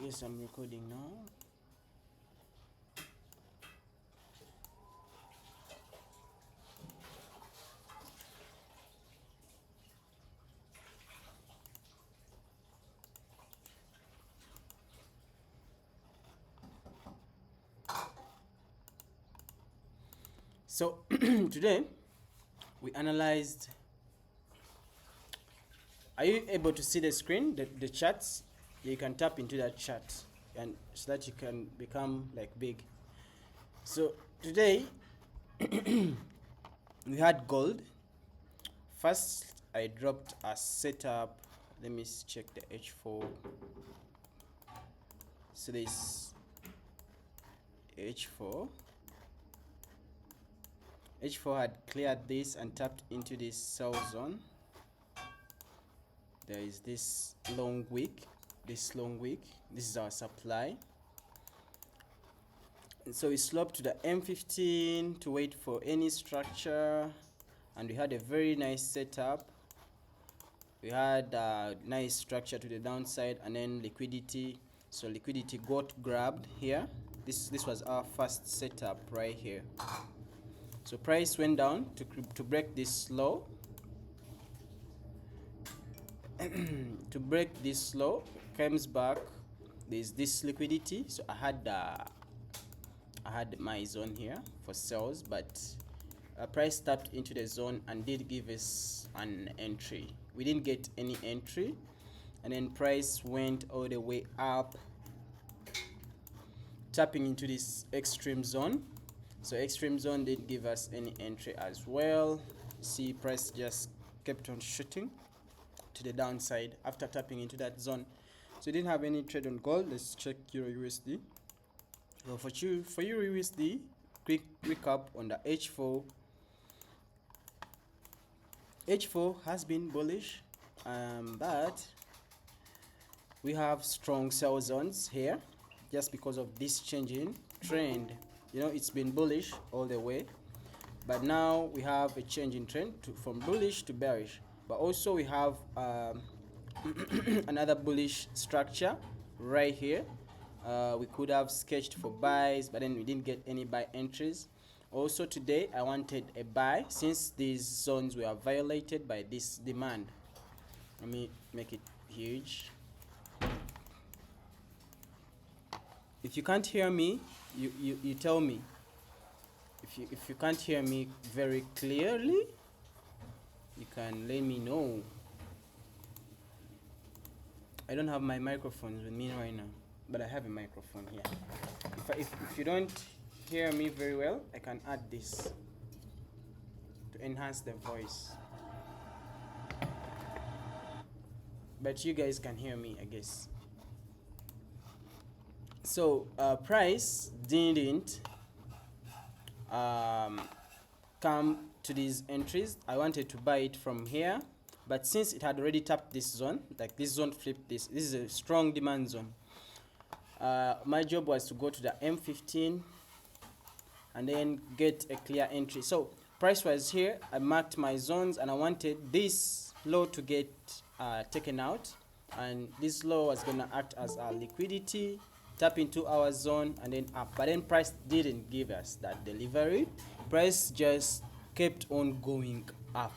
Yes, I'm recording now. So today we analyzed. Are you able to see the screen, the charts? You can tap into that chart and so that you can become like big. So today we had gold. First I dropped a setup. Let me check the H4. So this H4 had cleared this and tapped into this sell zone. There is this long wick. This is our supply. And so we sloped to the M15 to wait for any structure, and we had a very nice setup. We had a nice structure to the downside, and then liquidity. So liquidity got grabbed here. This was our first setup right here. So price went down to break this low. To break this low, comes back. There's this liquidity. So I had my zone here for sales, but price tapped into the zone and did give us an entry. We didn't get any entry, and then price went all the way up, tapping into this extreme zone. So extreme zone didn't give us any entry as well. See, price just kept on shooting to the downside after tapping into that zone. So we didn't have any trade on gold. Let's check Euro USD. So for Euro USD, quick recap on the H4. H4 has been bullish, but we have strong sell zones here just because of this changing trend. You know, it's been bullish all the way, but now we have a change in trend from bullish to bearish. But also we have another bullish structure right here. We could have sketched for buys, but then we didn't get any buy entries. Also today I wanted a buy since these zones were violated by this demand. Let me make it huge. If you can't hear me, you tell me. If you can't hear me very clearly, you can let me know. I don't have my microphone with me right now, but I have a microphone here. If you don't hear me very well, I can add this to enhance the voice. But you guys can hear me, I guess. So price didn't come to these entries. I wanted to buy it from here, but since it had already tapped this zone, like this zone flipped this is a strong demand zone. My job was to go to the M15 and then get a clear entry. So price was here. I marked my zones and I wanted this low to get taken out, and this low was gonna act as our liquidity, tap into our zone and then up. But then price didn't give us that delivery. Price just kept on going up.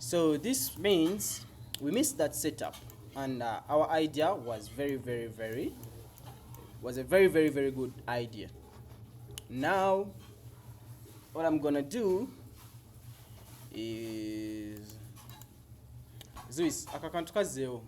So this means we missed that setup, and our idea was a very good idea. Now what I'm gonna do is Zeus akakantu kazeo.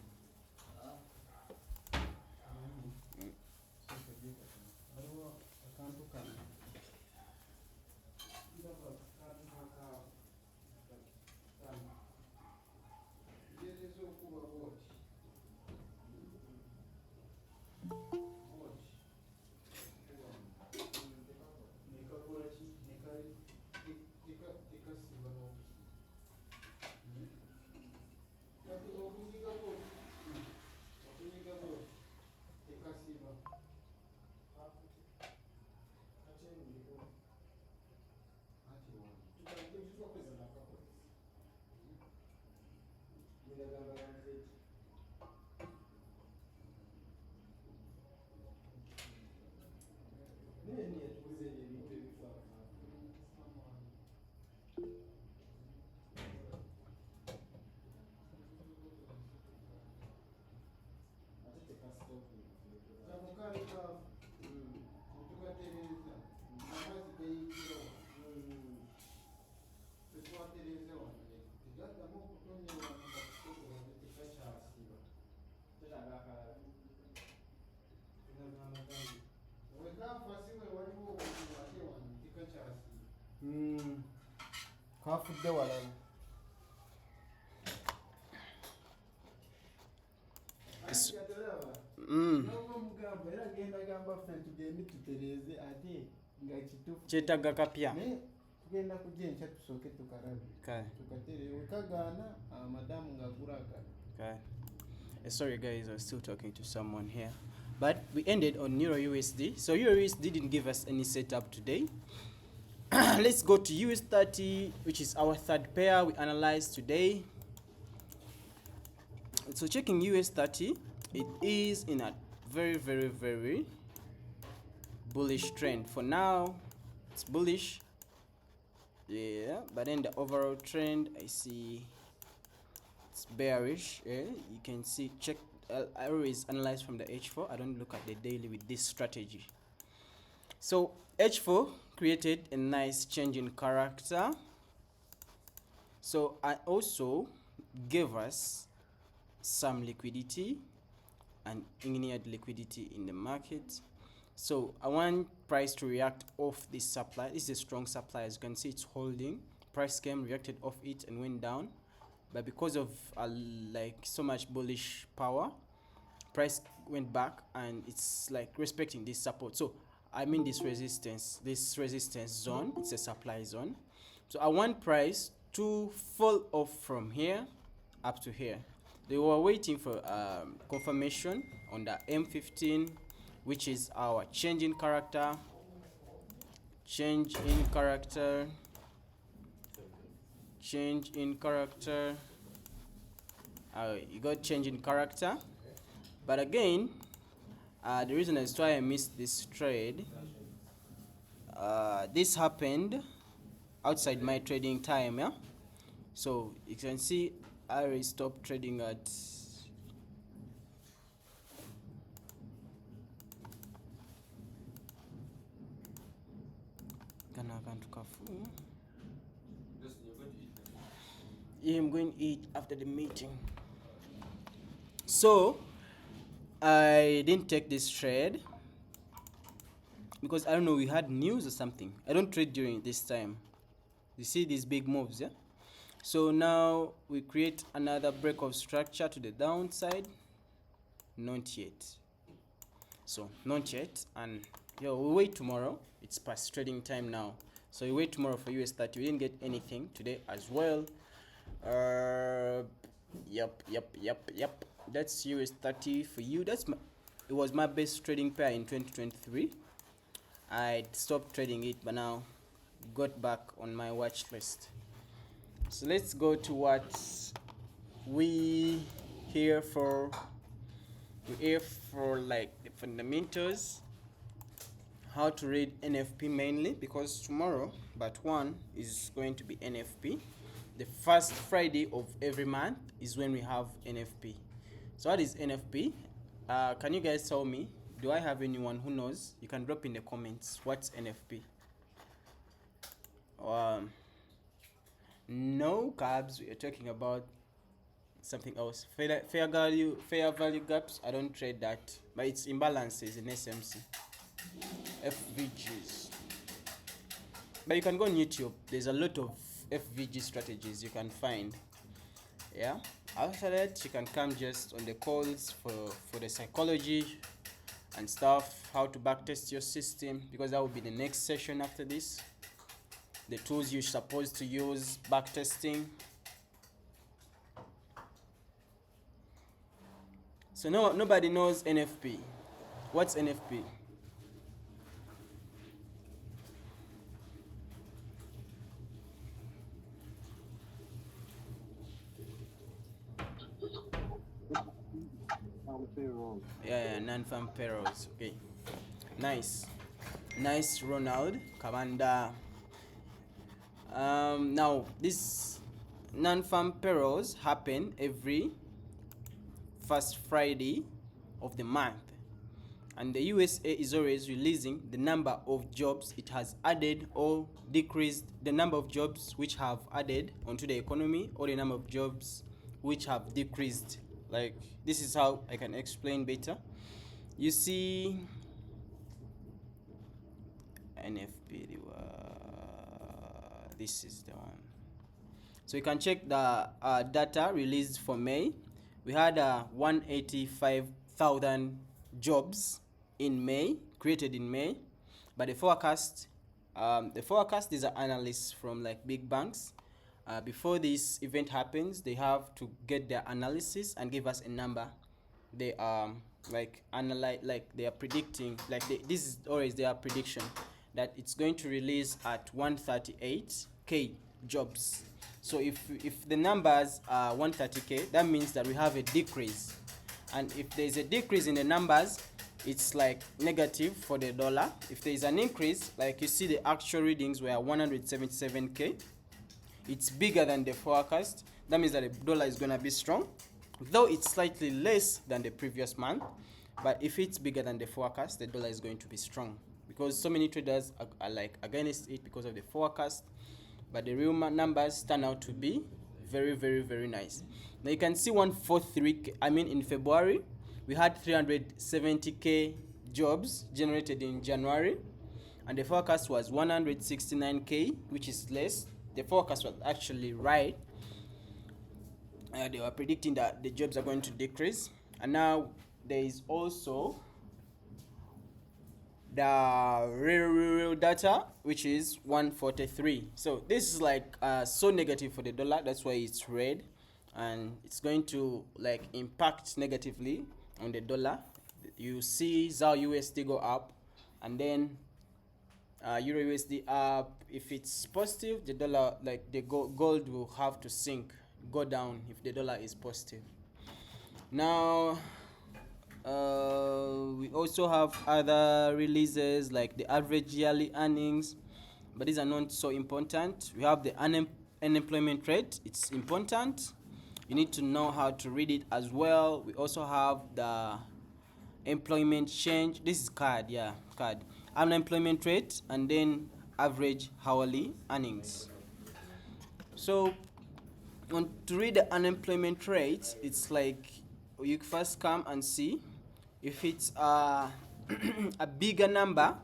Kafudde walala. Kyetaaga kapya. Tugenda kujja enkya tusooke tukalabe. Tukatere kagaana madamu ng'agulaga. Sorry guys, I was still talking to someone here. But we ended on Euro USD. So Euro USD didn't give us any setup today. Let's go to US30, which is our third pair we analyzed today. So checking US30, it is in a very, very, very bullish trend. For now, it's bullish. Yeah, but then the overall trend, I see it's bearish. Yeah, you can see, check, I always analyze from the H4. I don't look at the daily with this strategy. So H4 created a nice change in character. So I also gave us some liquidity and ignited liquidity in the market. So I want price to react off this supply. This is a strong supply. As you can see, it's holding. Price came, reacted off it and went down. But because of like so much bullish power, price went back and it's like respecting this support. So I mean this resistance zone, it's a supply zone. So I want price to fall off from here up to here. They were waiting for confirmation on the M15, which is our change in character. Change in character. Change in character. You got change in character. But again, the reason is why I missed this trade. This happened outside my trading time, yeah. So you can see I already stopped trading at yeah, I'm going to eat after the meeting. So I didn't take this trade because I don't know, we had news or something. I don't trade during this time. You see these big moves, yeah? So now we create another break of structure to the downside. Not yet. So not yet, and we wait tomorrow. It's past trading time now. So we wait tomorrow for US30. We didn't get anything today as well. Yep. That's US30 for you. It was my best trading pair in 2023. I stopped trading it, but now got back on my watch list. So let's go to what we here for. We're here for like the fundamentals, how to read NFP mainly, because tomorrow but one is going to be NFP. The first Friday of every month is when we have NFP. So what is NFP? Can you guys tell me? Do I have anyone who knows? You can drop in the comments what's NFP. No, cabs, we are talking about something else. Fair value gaps, I don't trade that, but it's imbalances in SMC. FVGs. But you can go on YouTube. There's a lot of FVG strategies you can find. Yeah. After that, you can come just on the calls for the psychology and stuff, how to backtest your system, because that will be the next session after this. The tools you're supposed to use, backtesting. So nobody knows NFP. What's NFP? Yeah, non-farm payrolls. Okay, nice, Ronald Kabanda. Now this non-farm payrolls happen every first Friday of the month, and the USA is always releasing the number of jobs it has added or decreased, the number of jobs which have added onto the economy, or the number of jobs which have decreased. Like, this is how I can explain better. You see, NFP, this is the one. So you can check the data released for May. We had 185,000 jobs in May, created in May, but the forecast is an analyst from like big banks. Before this event happens, they have to get their analysis and give us a number. They like analyze, like they are predicting, like this is always their prediction that it's going to release at 138k jobs. So if the numbers are 130k, that means that we have a decrease, and if there's a decrease in the numbers, it's like negative for the dollar. If there is an increase, like you see the actual readings were 177k, it's bigger than the forecast, that means that the dollar is going to be strong, though it's slightly less than the previous month. But if it's bigger than the forecast, the dollar is going to be strong, because so many traders are like against it because of the forecast, but the real numbers turn out to be very, very, very nice. Now you can see 143k, I mean in February we had 370k jobs generated in January, and the forecast was 169k, which is less. The forecast was actually right. They were predicting that the jobs are going to decrease. And now there is also the real data, which is 143. So this is like so negative for the dollar, that's why it's red, and it's going to like impact negatively on the dollar. You see ZAR USD go up, and then Euro USD up. If it's positive, the dollar, like the gold will have to sink, go down if the dollar is positive. Now we also have other releases like the average yearly earnings, but these are not so important. We have the unemployment rate. It's important, you need to know how to read it as well. We also have the employment change. This is card unemployment rate, and then average hourly earnings. So to read the unemployment rate, it's like you first come and see if it's a bigger number,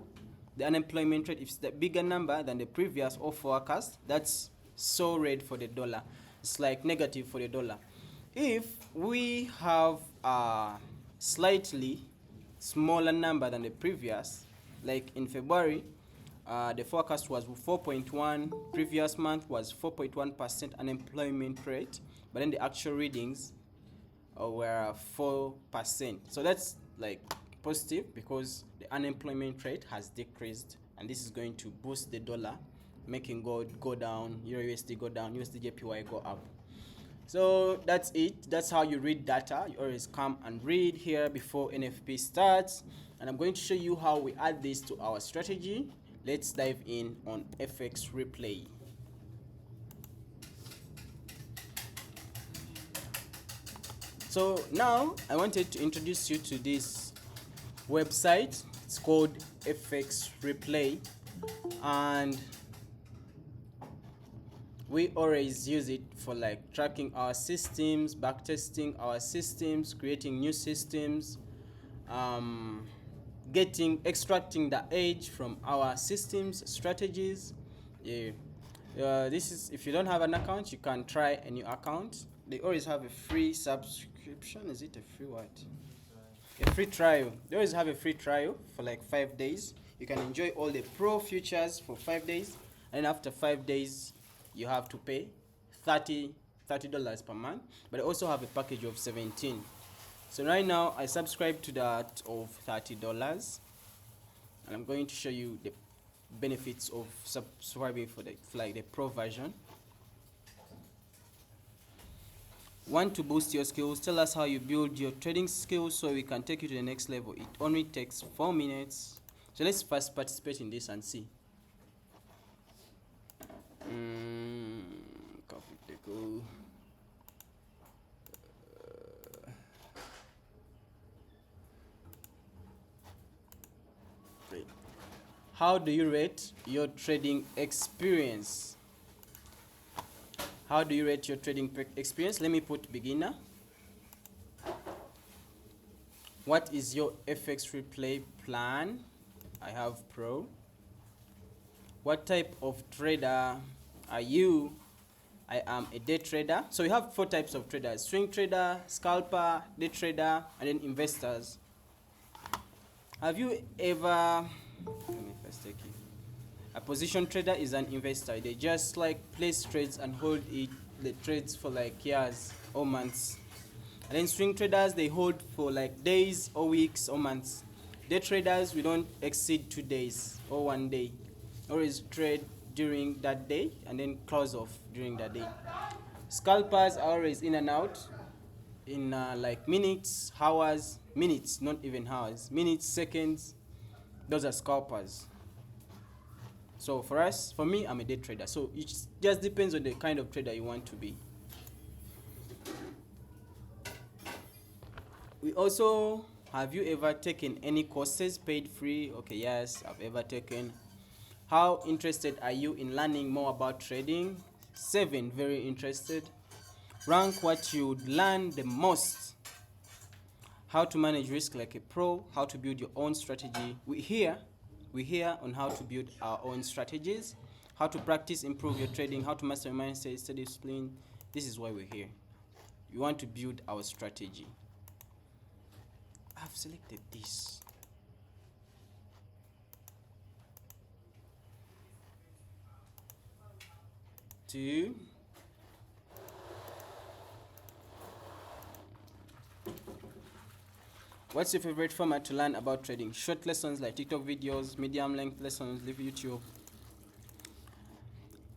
the unemployment rate, if it's the bigger number than the previous or forecast, that's so red for the dollar. It's like negative for the dollar. If we have a slightly smaller number than the previous, like in February, the forecast was 4.1, previous month was 4.1% unemployment rate, but then the actual readings were 4%. So that's like positive, because the unemployment rate has decreased, and this is going to boost the dollar, making gold go down, Euro USD go down, USD JPY go up. So that's it. That's how you read data. You always come and read here before NFP starts, and I'm going to show you how we add this to our strategy. Let's dive in on FX Replay. So now I wanted to introduce you to this website. It's called FX Replay, and we always use it for like tracking our systems, backtesting our systems, creating new systems, extracting the edge from our systems strategies. This is, if you don't have an account, you can try a new account. They always have a free subscription. Is it a free what? A free trial. They always have a free trial for like 5 days. You can enjoy all the pro features for 5 days, and after 5 days you have to pay $30 per month. But I also have a package of 17. So right now I subscribe to that of $30, and I'm going to show you the benefits of subscribing for the pro version. Want to boost your skills? Tell us how you build your trading skills so we can take you to the next level. It only takes 4 minutes. So let's first participate in this and see. How do you rate your trading experience? How do you rate your trading experience? Let me put beginner. What is your FX Replay plan? I have pro. What type of trader I am a day trader. So we have 4 types of traders: swing trader, scalper, day trader, and then investors. Have you ever, let me first take it. A position trader is an investor. They just like place trades and hold the trades for like years or months. And then swing traders, they hold for like days or weeks or months. Day traders, we don't exceed 2 days or 1 day. Always trade during that day and then close off during that day. Scalpers are always in and out in like minutes, hours, minutes, not even hours, minutes, seconds. Those are scalpers. So for me, I'm a day trader. So it just depends on the kind of trader you want to be. We also, have you ever taken any courses paid free? Okay, yes, I've ever taken. How interested are you in learning more about trading? 7, very interested. Rank what you would learn the most. How to manage risk like a pro. How to build your own strategy. We hear on how to build our own strategies. How to practice, improve your trading. How to master your mindset, study discipline. This is why we're here. We want to build our strategy. I've selected this. What's your favorite format to learn about trading? Short lessons like TikTok videos, medium length lessons, live YouTube.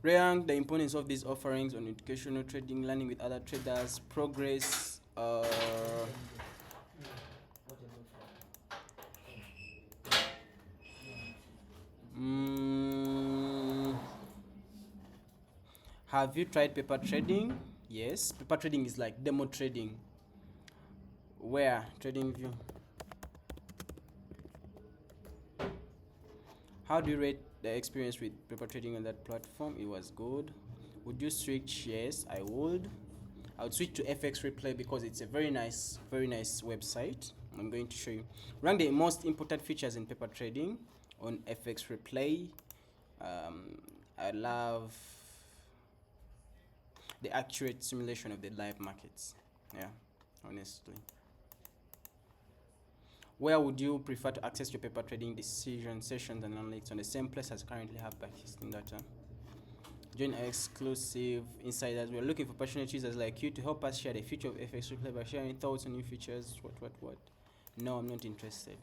Rank the importance of these offerings on educational trading, learning with other traders, progress. Have you tried paper trading? Yes, paper trading is like demo trading. Where? TradingView. How do you rate the experience with paper trading on that platform? It was good. Would you switch? Yes, I would. I would switch to FX Replay because it's a very nice website. I'm going to show you. Rank the most important features in paper trading on FX Replay. I love the accurate simulation of the live markets. Yeah, honestly. Where would you prefer to access your paper trading decision sessions and analytics? On the same place as currently have backtesting data? Join our exclusive insiders. We are looking for passionate users like you to help us share the future of FX Replay by sharing thoughts on new features. What? No, I'm not interested.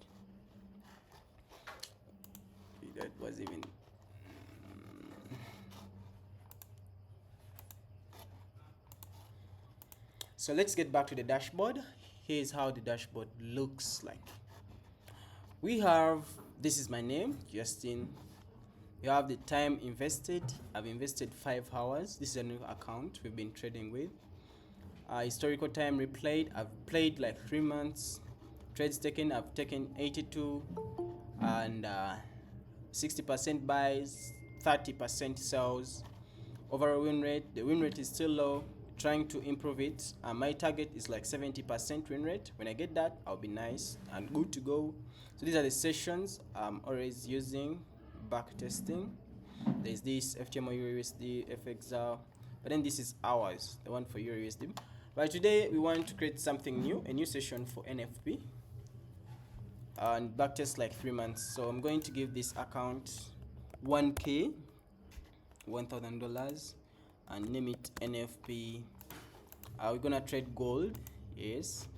That was even. So let's get back to the dashboard. Here's how the dashboard looks like. We have, this is my name, Justin. You have the time invested. I've invested 5 hours. This is a new account we've been trading with. Historical time replayed. I've played like 3 months. Trades taken, I've taken 82 and 60% buys, 30% sells. Overall win rate, the win rate is still low. Trying to improve it. My target is like 70% win rate. When I get that, I'll be nice and good to go. So these are the sessions I'm always using. Backtesting. There's this FTMO USD FXAU, but then this is ours, the one for USD. But today we want to create something new, a new session for NFP, and backtest like 3 months. So I'm going to give this account 1K, $1,000, and name it NFP. We're gonna trade gold. Yes.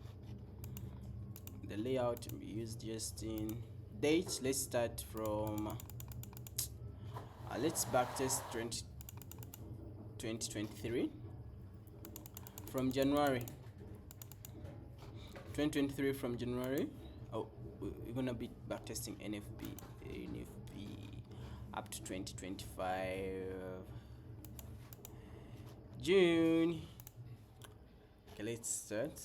The layout we used just in date. Let's start from let's backtest 2023 from January 2023 from January. We're gonna be backtesting NFP up to 2025 June. Okay, let's start.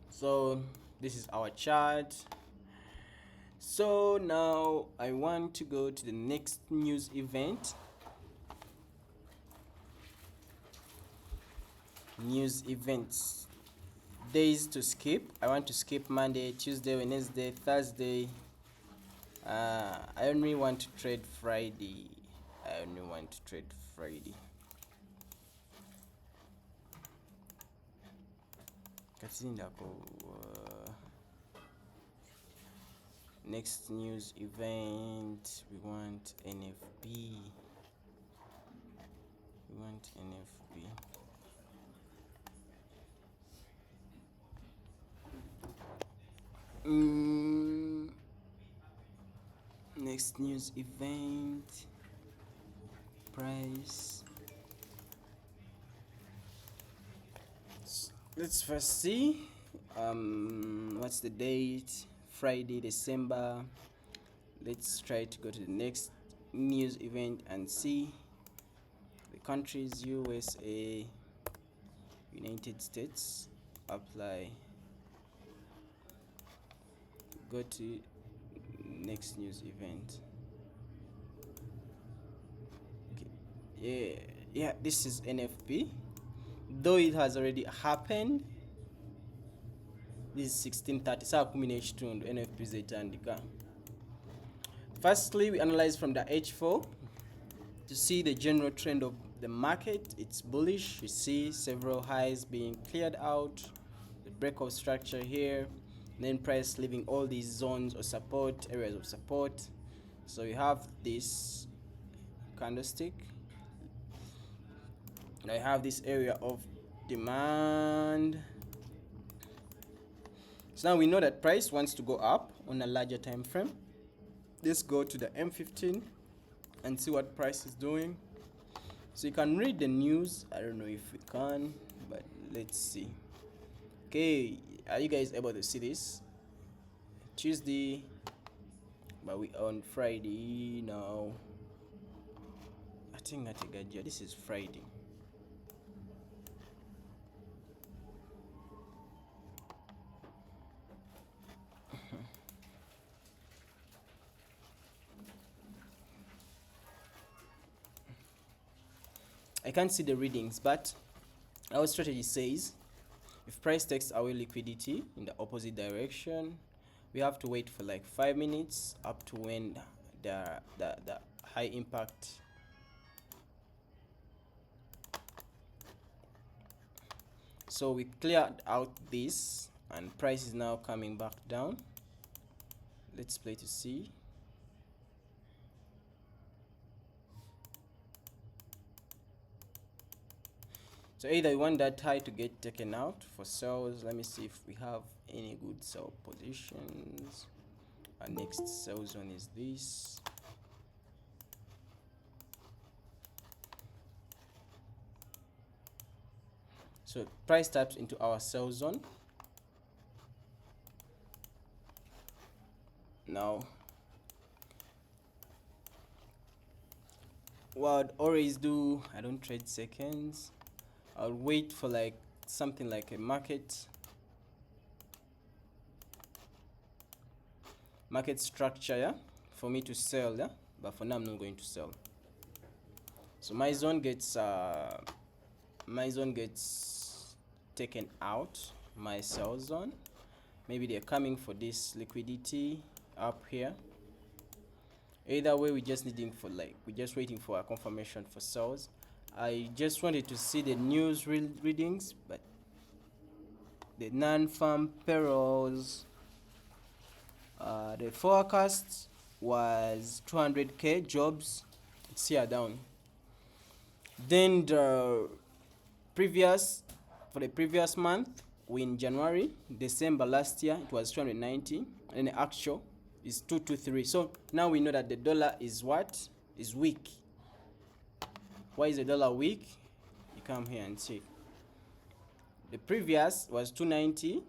So this is our chart. So now I want to go to the next news event. News events. days to skip. I want to skip Monday, Tuesday, Wednesday, Thursday. I only want to trade Friday. Next news event, we want NFP. Next news event, price. Let's first see what's the date. Friday, December. Let's try to go to the next news event and see the countries: USA, United States. Apply, go to next news event. Okay, yeah, this is NFP, though it has already happened. This is 1630 saa 10:12 NFP zetandika. Firstly, we analyze from the H4 to see the general trend of the market. It's bullish. You see several highs being cleared out, the breakout structure here, then price leaving all these zones or support areas of support. So you have this candlestick, and I have this area of demand. So now we know that price wants to go up on a larger time frame. Let's go to the M15 and see what price is doing. So you can read the news. I don't know if we can, but let's see. Okay, are you guys able to see this? Tuesday, but we on Friday now. I think this is Friday. I can't see the readings, but our strategy says if price takes away liquidity in the opposite direction, we have to wait for like 5 minutes up to when the high impact so we cleared out this and price is now coming back down. Let's play to see. So either you want that high to get taken out for sales. Let me see if we have any good sell positions. Our next sell zone is this. So price taps into our sell zone. Now, what I'd always do, I don't trade seconds. I'll wait for like something like a market structure, yeah, for me to sell, yeah. But for now, I'm not going to sell. So my zone gets taken out. My sell zone. Maybe they're coming for this liquidity up here. Either way, we're just waiting for a confirmation for sales. I just wanted to see the news readings, but the non-farm payrolls, the forecast was 200k jobs. It's here down. Then the for the previous month, in January, December last year, it was 290, and the actual is 223. So now we know that the dollar is weak. Why is the dollar weak? You come here and see. The previous was 290,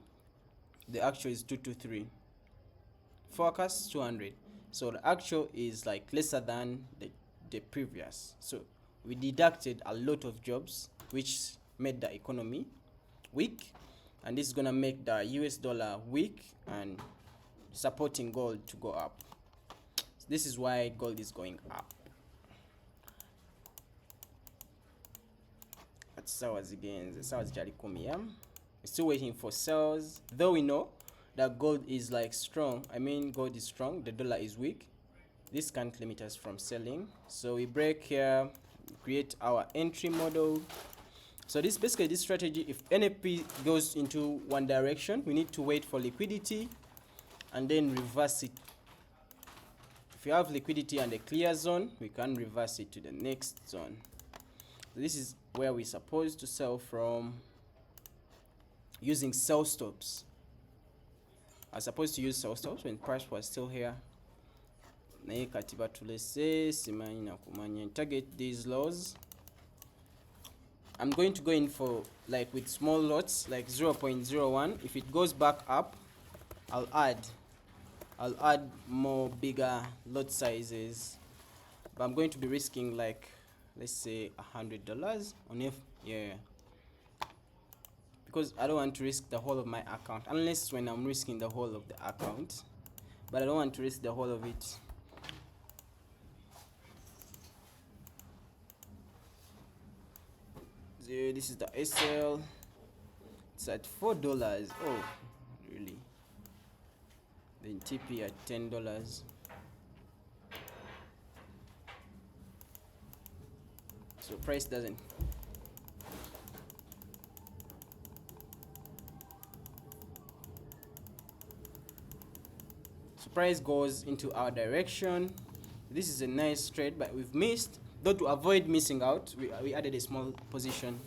the actual is 223. Forecast 200. So the actual is like lesser than the previous. So we deducted a lot of jobs, which made the economy weak, and this is gonna make the US dollar weak and supporting gold to go up. So this is why gold is going up. Sawa zigenze sawa zikyali 10 still waiting for sales, though we know that gold is like strong. I mean, gold is strong, the dollar is weak. This can't limit us from selling. So we break here, create our entry model. So this basically this strategy, if NFP goes into one direction, we need to wait for liquidity and then reverse it. If you have liquidity and a clear zone, we can reverse it to the next zone. So this is where we're supposed to sell from using sell stops. I was supposed to use sell stops when price was still here. Target these lows. I'm going to go in for like with small lots, like 0.01. If it goes back up, I'll add more bigger lot sizes, but I'm going to be risking like, let's say $100 on because I don't want to risk the whole of my account, unless when I'm risking the whole of the account, but I don't want to risk the whole of it. This is the SL. It's at $4. Oh, really? Then TP at $10. So price doesn't. So price goes into our direction. This is a nice trade, but we've missed. Though to avoid missing out, we added a small position.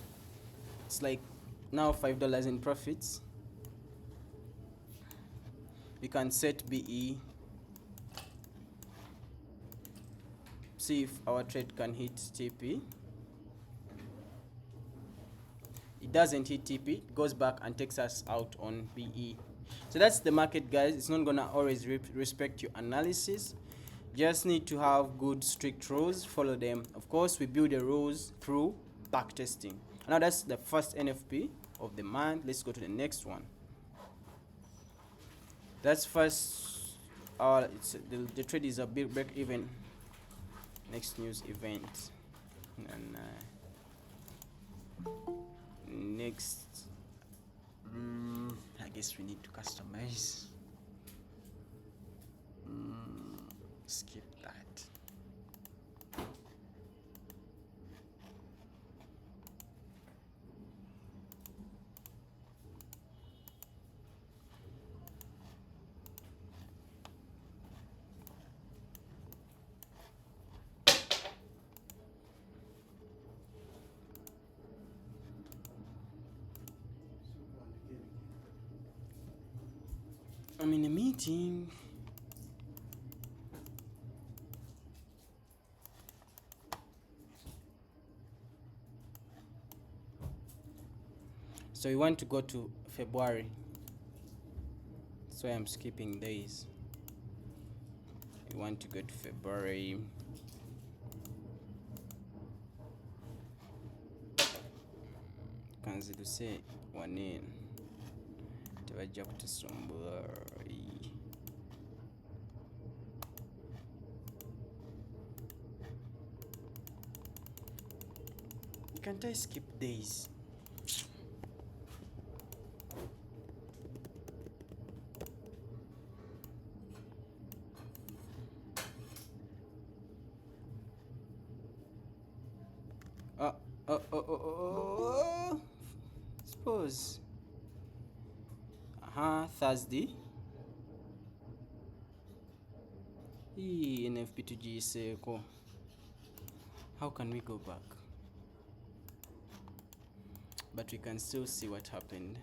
It's like now $5 in profits. We can set BE. See if our trade can hit TP. It doesn't hit TP, it goes back and takes us out on BE. So that's the market, guys. It's not gonna always respect your analysis. Just need to have good strict rules, follow them. Of course, we build the rules through backtesting. Now that's the first NFP of the month. Let's go to the next one. That's first. The trade is a big break even. Next news event. And next, I guess we need to customize. Skip that. I'm in a meeting. So we want to go to February. So I'm skipping days. We want to go to February. Kanzidu say one in. Tebajja kutusumbula. Can't I skip days? Suppose. Thursday. NFP to GSA. How can we go back? But we can still see what happened.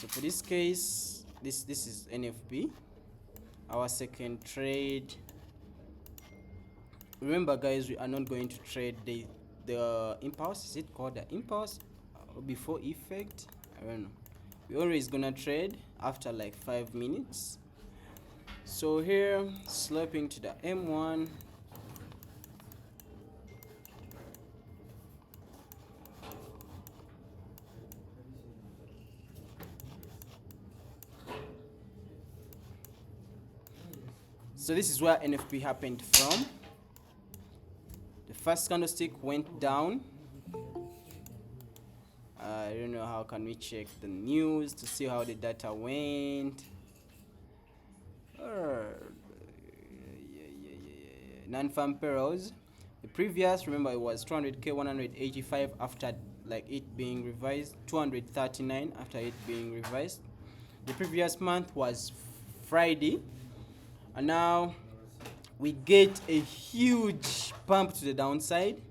So for this case, this is NFP, our second trade. Remember, guys, we are not going to trade the impulse. Is it called the impulse or before effect? I don't know. We're always gonna trade after like 5 minutes. So here, sloping to the M1. So this is where NFP happened from. The first candlestick went down I don't know how can we check the news to see how the data went. Non-farm payrolls. The previous, remember, it was 200k 185 after like it being revised, 239 after it being revised. The previous month was Friday, and now we get a huge pump to the downside,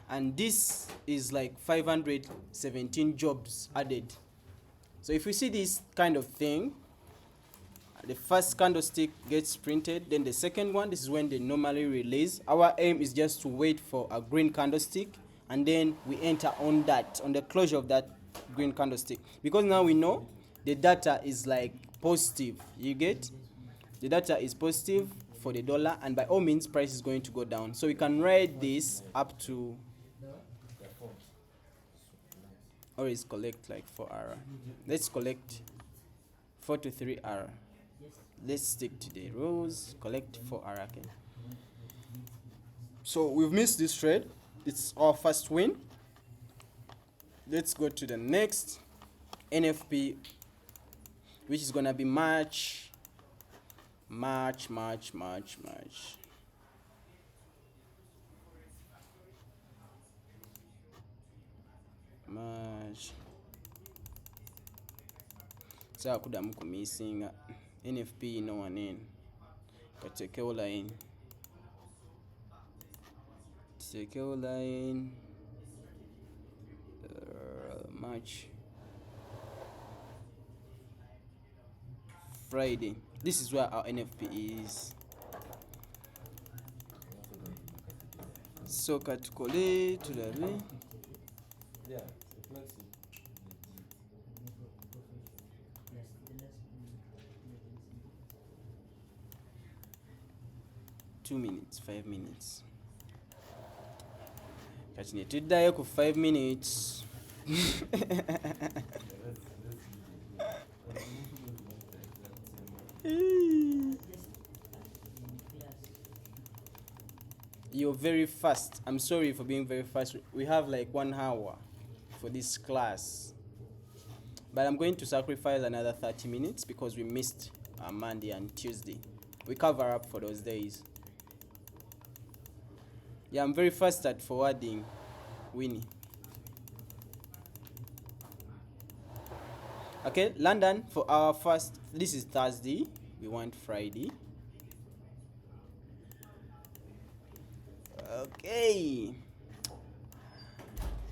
and this is like 517 jobs added. So if we see this kind of thing, the first candlestick gets printed, then the second one, this is when they normally release. Our aim is just to wait for a green candlestick, and then we enter on that, on the closure of that green candlestick, because now we know the data is like positive. You get, the data is positive for the dollar, and by all means price is going to go down. So we can ride this up to, or is collect like 4 hour. Let's collect 4 to 3 hour. Let's stick to the rules. Collect 4 hour. Okay. So we've missed this trade. It's our first win. Let's go to the next NFP, which is gonna be March. So I could have missing NFP no one in. But take a line. Take a line. March. Friday. This is where our NFP is. So katukole to the Yeah. 2 minutes, 5 minutes. Kati tuddayo ku 5 minutes. You're very fast. I'm sorry for being very fast. We have like 1 hour for this class, but I'm going to sacrifice another 30 minutes because we missed Monday and Tuesday. We cover up for those days. Yeah, I'm very fast at forwarding, Winnie. Okay, London for our first. This is Thursday. We want Friday. Okay.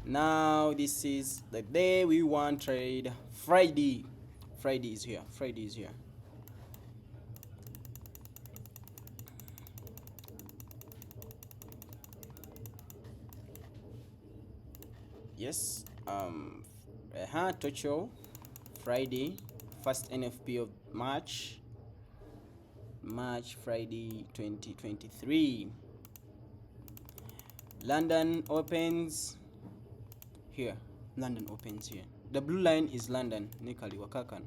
Now this is the day we want trade. Friday. Friday is here. Friday is here. Yes. Tokyo. Friday. First NFP of March. Friday 2023. London opens here. London opens here. The blue line is London. Nikali Wakakan.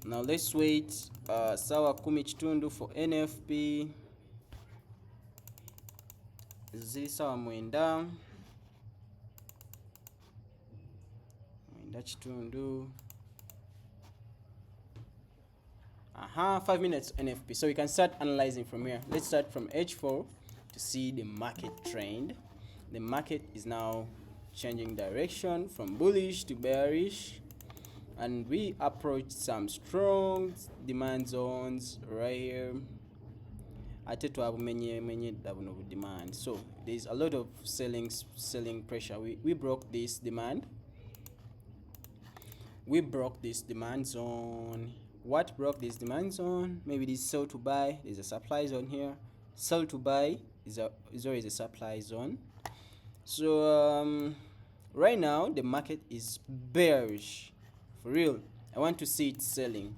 Now let's wait. Sawa kumi chitundu for NFP. Zili sawa mwenda. Mwenda chitundu. 5 minutes NFP. So we can start analyzing from here. Let's start from H4 to see the market trend. The market is now changing direction from bullish to bearish, and we approach some strong demand zones right here. Demand. So there's a lot of selling pressure. We broke this demand. We broke this demand zone. What broke this demand zone? Maybe this sell to buy. There's a supply zone here. Sell to buy is always a supply zone. So right now the market is bearish for real. I want to see it selling.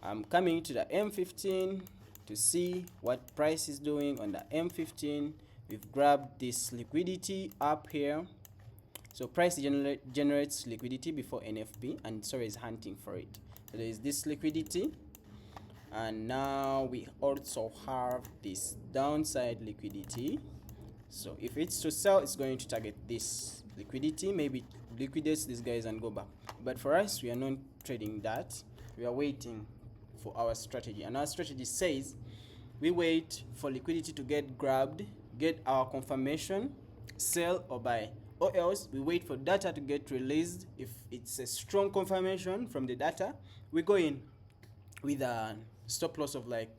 I'm coming to the M15 to see what price is doing on the M15. We've grabbed this liquidity up here. So price generates liquidity before NFP, and sorry is hunting for it. So there is this liquidity, and now we also have this downside liquidity So if it's to sell, it's going to target this liquidity, maybe liquidates these guys and go back. But for us, we are not trading that. We are waiting for our strategy, and our strategy says we wait for liquidity to get grabbed, get our confirmation, sell or buy, or else we wait for data to get released. If it's a strong confirmation from the data, we go in with a stop loss of like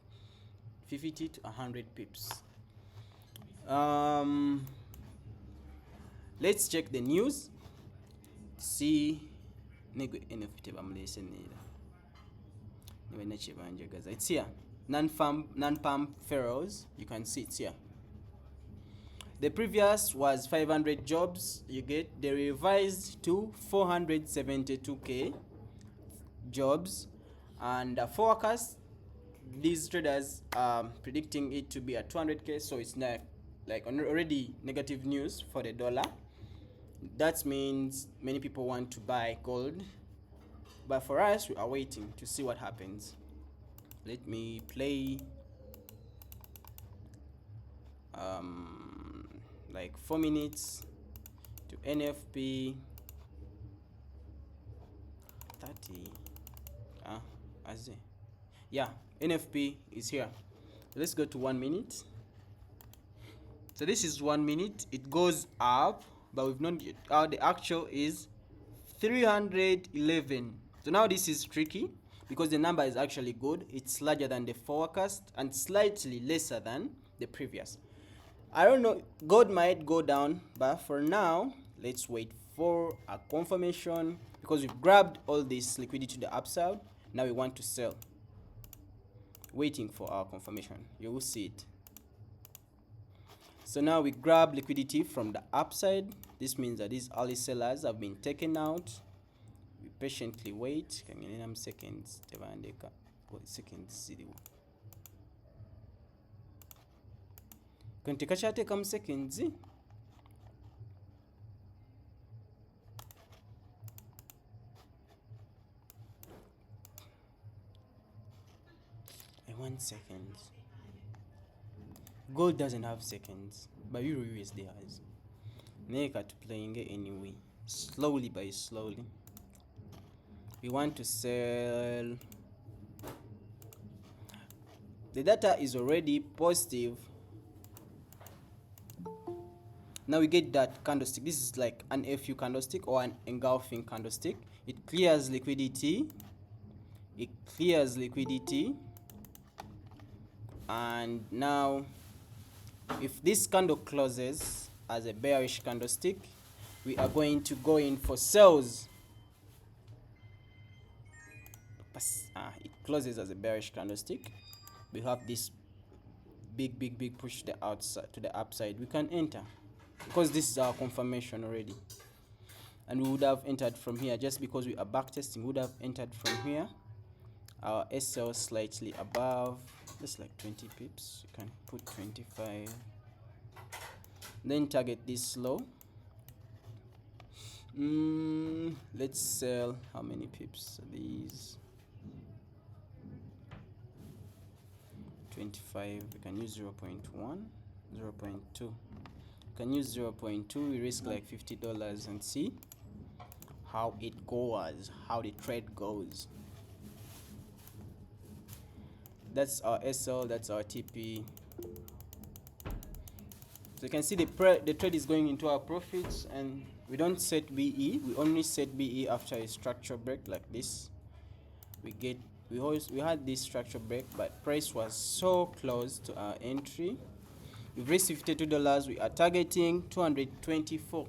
50 to 100 pips. Let's check the news. See it's here. Non-farm payrolls, you can see it's here. The previous was 500 jobs, you get, they revised to 472k jobs, and forecast, these traders are predicting it to be at 200k, so it's not like already negative news for the dollar. That means many people want to buy gold, but for us, we are waiting to see what happens. Let me play like 4 minutes to NFP 30. Yeah, NFP is here. Let's go to 1 minute. So this is 1 minute. It goes up, but we've not yet. The actual is 311. So now this is tricky because the number is actually good. It's larger than the forecast and slightly lesser than the previous. I don't know, gold might go down, but for now, let's wait for a confirmation because we've grabbed all this liquidity to the upside. Now we want to sell. Waiting for our confirmation. You will see it. So now we grab liquidity from the upside. This means that these early sellers have been taken out. We patiently wait. Seconds. Tekakyateekamu seconds. 1 second. Gold doesn't have seconds, but Euro USD has. Neka to playing it anyway, slowly by slowly. We want to sell. The data is already positive. Now we get that candlestick. This is like an FU candlestick or an engulfing candlestick. It clears liquidity. It clears liquidity. And now, if this candle closes as a bearish candlestick, we are going to go in for sells. It closes as a bearish candlestick. We have this big push to the outside, to the upside. We can enter because this is our confirmation already, and we would have entered from here just because we are backtesting. We would have entered from here. Our SL slightly above. That's like 20 pips. You can put 25. Then target this low. Let's sell how many pips? These 25. We can use 0.1, 0.2. You can use 0.2. We risk like $50 and see how it goes, how the trade goes. That's our SL, that's our TP. So you can see the trade is going into our profits, and we don't set BE. We only set BE after a structure break like this. We had this structure break, but price was so close to our entry. We've raised $52. We are targeting 224.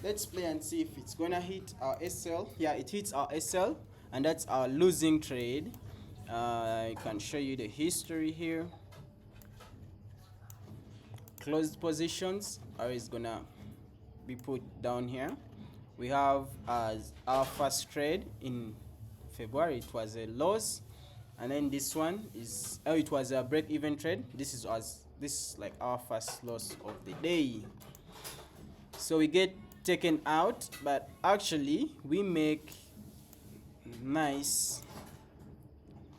Let's play and see if it's gonna hit our SL. Yeah, it hits our SL, and that's our losing trade. I can show you the history here. Closed positions are gonna be put down here. We have as our first trade in February, it was a loss, and then this one is it was a break-even trade. This is like our first loss of the day. So we get taken out, but actually we make nice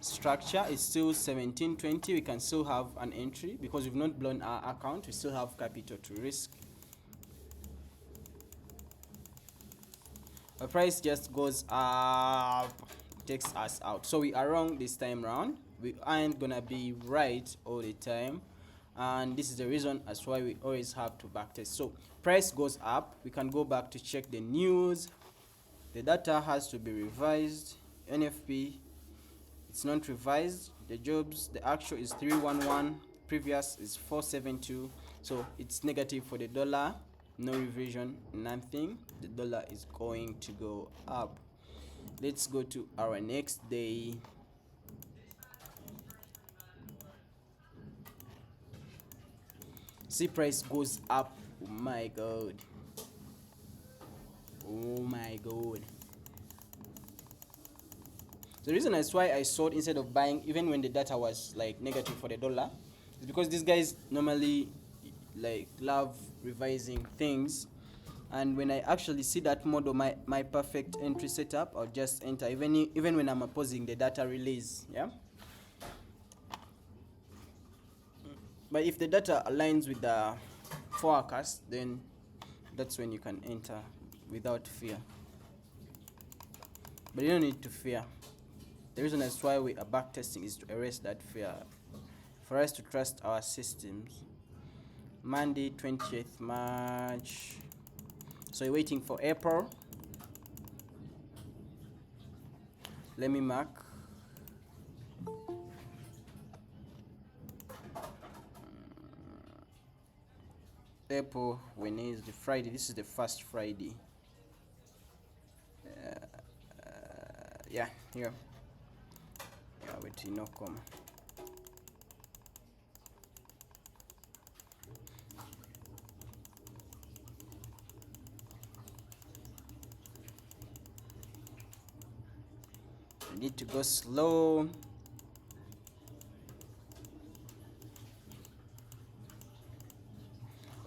structure is still 1720. We can still have an entry because we've not blown our account. We still have capital to risk. The price just goes up, takes us out. So we are wrong this time round. We aren't gonna be right all the time, and this is the reason as why we always have to backtest. So price goes up, we can go back to check the news. The data has to be revised. NFP, it's not revised. The jobs, the actual is 311, previous is 472, so it's negative for the dollar. No revision, nothing. The dollar is going to go up. Let's go to our next day. See, price goes up. Oh my god. Oh my god. The reason that's why I sold instead of buying even when the data was like negative for the dollar is because these guys normally like love revising things, and when I actually see that model, my perfect entry setup, I'll just enter even when I'm opposing the data release. Yeah, but if the data aligns with the forecast, then that's when you can enter without fear. But you don't need to fear. The reason that's why we are backtesting is to erase that fear, for us to trust our systems. Monday 20th March. So you're waiting for April. Let me mark. April, when is the Friday? This is the first Friday. Yeah, here. Yeah, wait, no come. Need to go slow.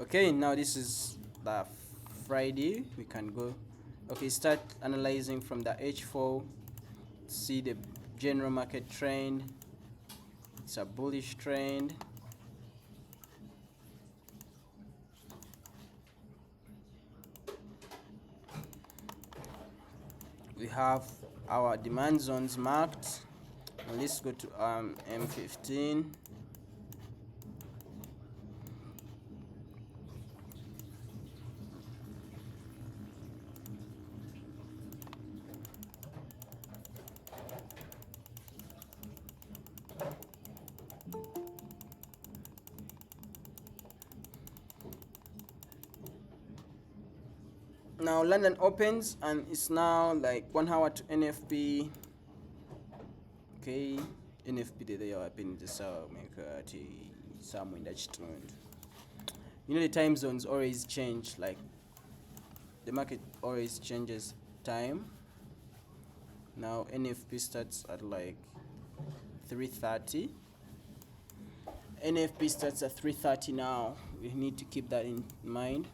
Okay, now this is the Friday. We can go. Okay, start analyzing from the H4. See the general market trend. It's a bullish trend. We have our demand zones marked. Now let's go to M15. Now London opens and it's now like 1 hour to NFP. Okay, NFP they are open the South somewhere in that trend. You know the time zones always change, like the market always changes time. Now NFP starts at like 3:30. NFP starts at 3:30 now. We need to keep that in mind.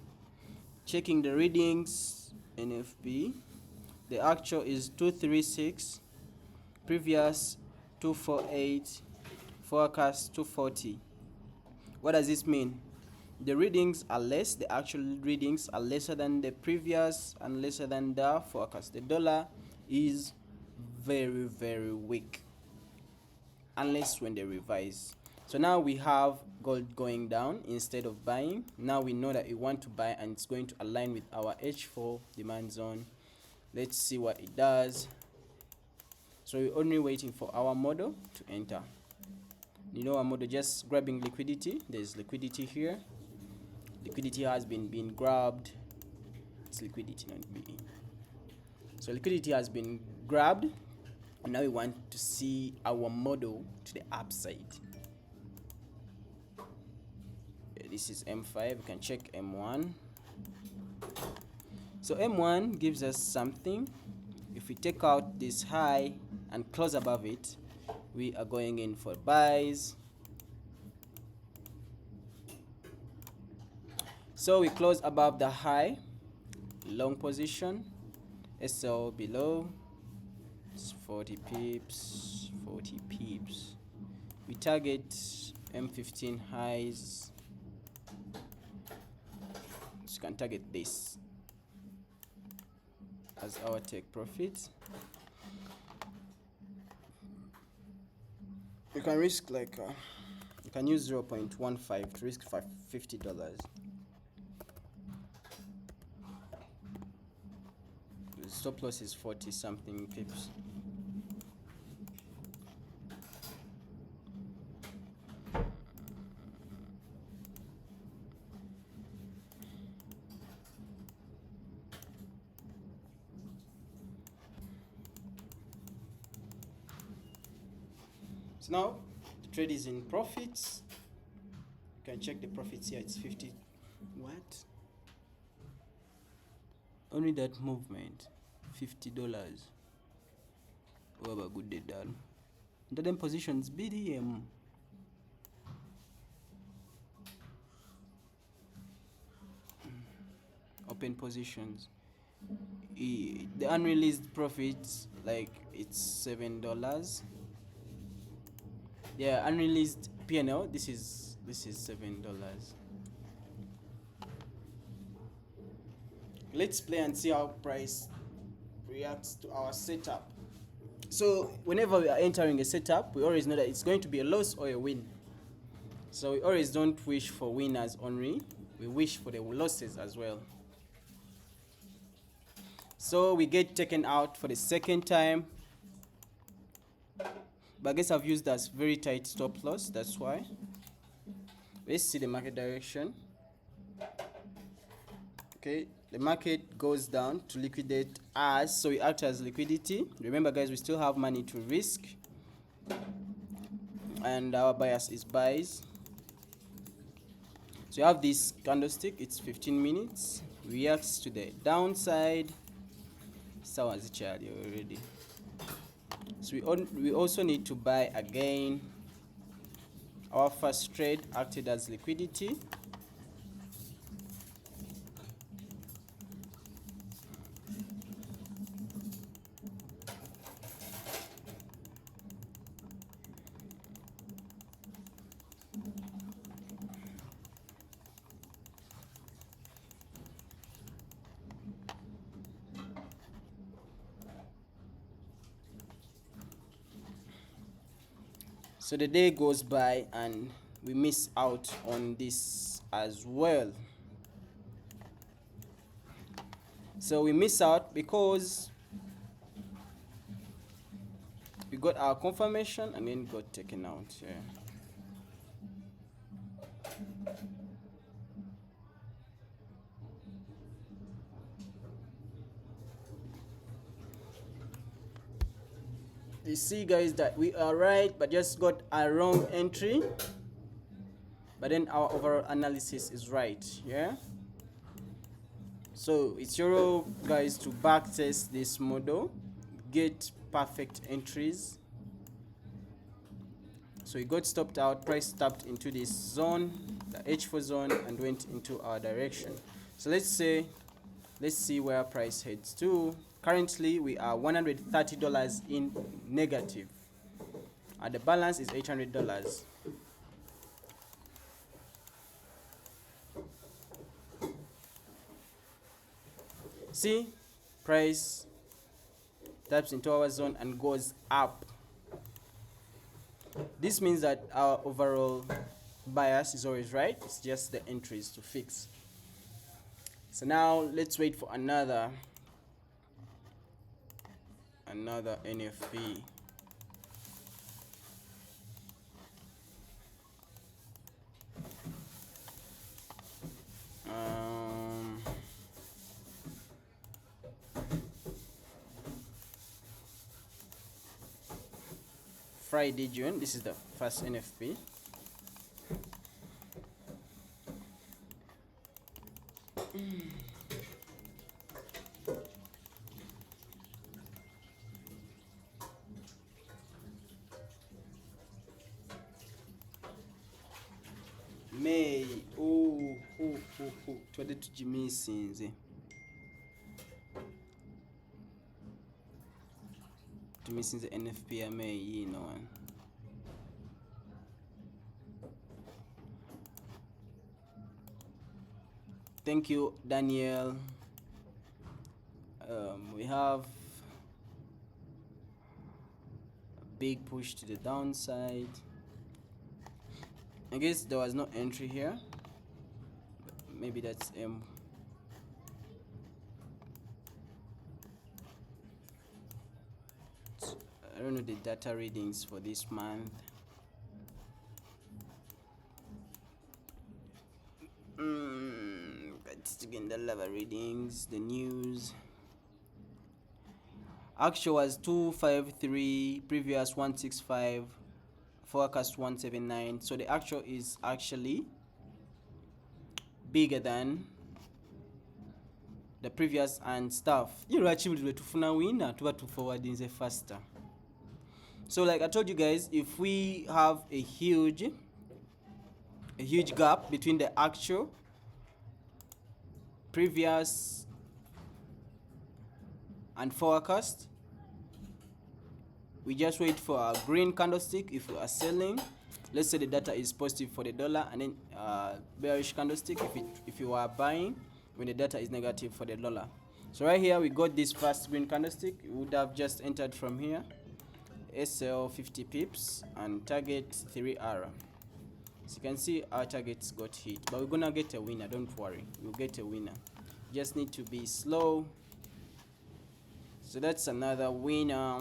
Checking the readings, NFP, the actual is 236, previous 248, forecast 240. What does this mean? The readings are less, the actual readings are lesser than the previous and lesser than the forecast. The dollar is very, very weak, unless when they revise. So now we have gold going down instead of buying. Now we know that we want to buy and it's going to align with our H4 demand zone. Let's see what it does. So we're only waiting for our model to enter. You know, our model just grabbing liquidity. There's liquidity here. Liquidity has been grabbed. It's liquidity, not BE. So liquidity has been grabbed, and now we want to see our model to the upside. This is M5. We can check M1. So M1 gives us something. If we take out this high and close above it, we are going in for buys. So we close above the high, long position, SL below, it's 40 pips, 40 pips. target M15 highs. So you can target this as our take profit. You can risk like you can use 0.15 to risk $50. The stop loss is 40 something pips. So now the trade is in profits. You can check the profits here. It's 50. What? Only that movement, $50. Oh, have a good day, done. The them positions BDM. Open positions. The unreleased profits, like it's $7. Yeah, unreleased P&L. This is $7. Let's play and see how price reacts to our setup. So whenever we are entering a setup, we always know that it's going to be a loss or a win. So we always don't wish for winners only, we wish for the losses as well. So we get taken out for the second time, but I guess I've used that very tight stop loss, that's why. Let's see the market direction. Okay, the market goes down to liquidate us, so we act as liquidity. Remember guys, we still have money to risk, and our bias is buys. So you have this candlestick, it's 15 minutes, reacts to the downside. So as a child already. So we also need to buy again. Our first trade acted as liquidity. So the day goes by and we miss out on this as well. So we miss out because we got our confirmation and then got taken out. Yeah. You see guys that we are right, but just got a wrong entry, but then our overall analysis is right. Yeah, so it's your role guys to back test this model, get perfect entries. So we got stopped out, price tapped into this zone, the H4 zone, and went into our direction. So let's see where price heads to. Currently we are $130 in negative, and the balance is $800. See, price taps into our zone and goes up. This means that our overall bias is always right, it's just the entries to fix. So now let's wait for another NFP. Friday, June, this is the first NFP. May, twende tugimisinze. Tugimisinze NFP ya May, you know. Thank you, Daniel. We have a big push to the downside. I guess there was no entry here, but maybe that's I don't know the data readings for this month. But again, the level readings, the news. Actual was 253, previous 165, forecast 179. So the actual is actually bigger than the previous and stuff. You achieved to tufuna winner to forward in the faster. So like I told you guys, if we have a huge gap between the actual, previous and forecast, we just wait for a green candlestick if we are selling. Let's say the data is positive for the dollar, and then bearish candlestick if you are buying when the data is negative for the dollar. So right here we got this first green candlestick. We would have just entered from here, SL 50 pips and target 3R. So you can see our targets got hit, but we're gonna get a winner, don't worry, we'll get a winner. Just need to be slow. So that's another winner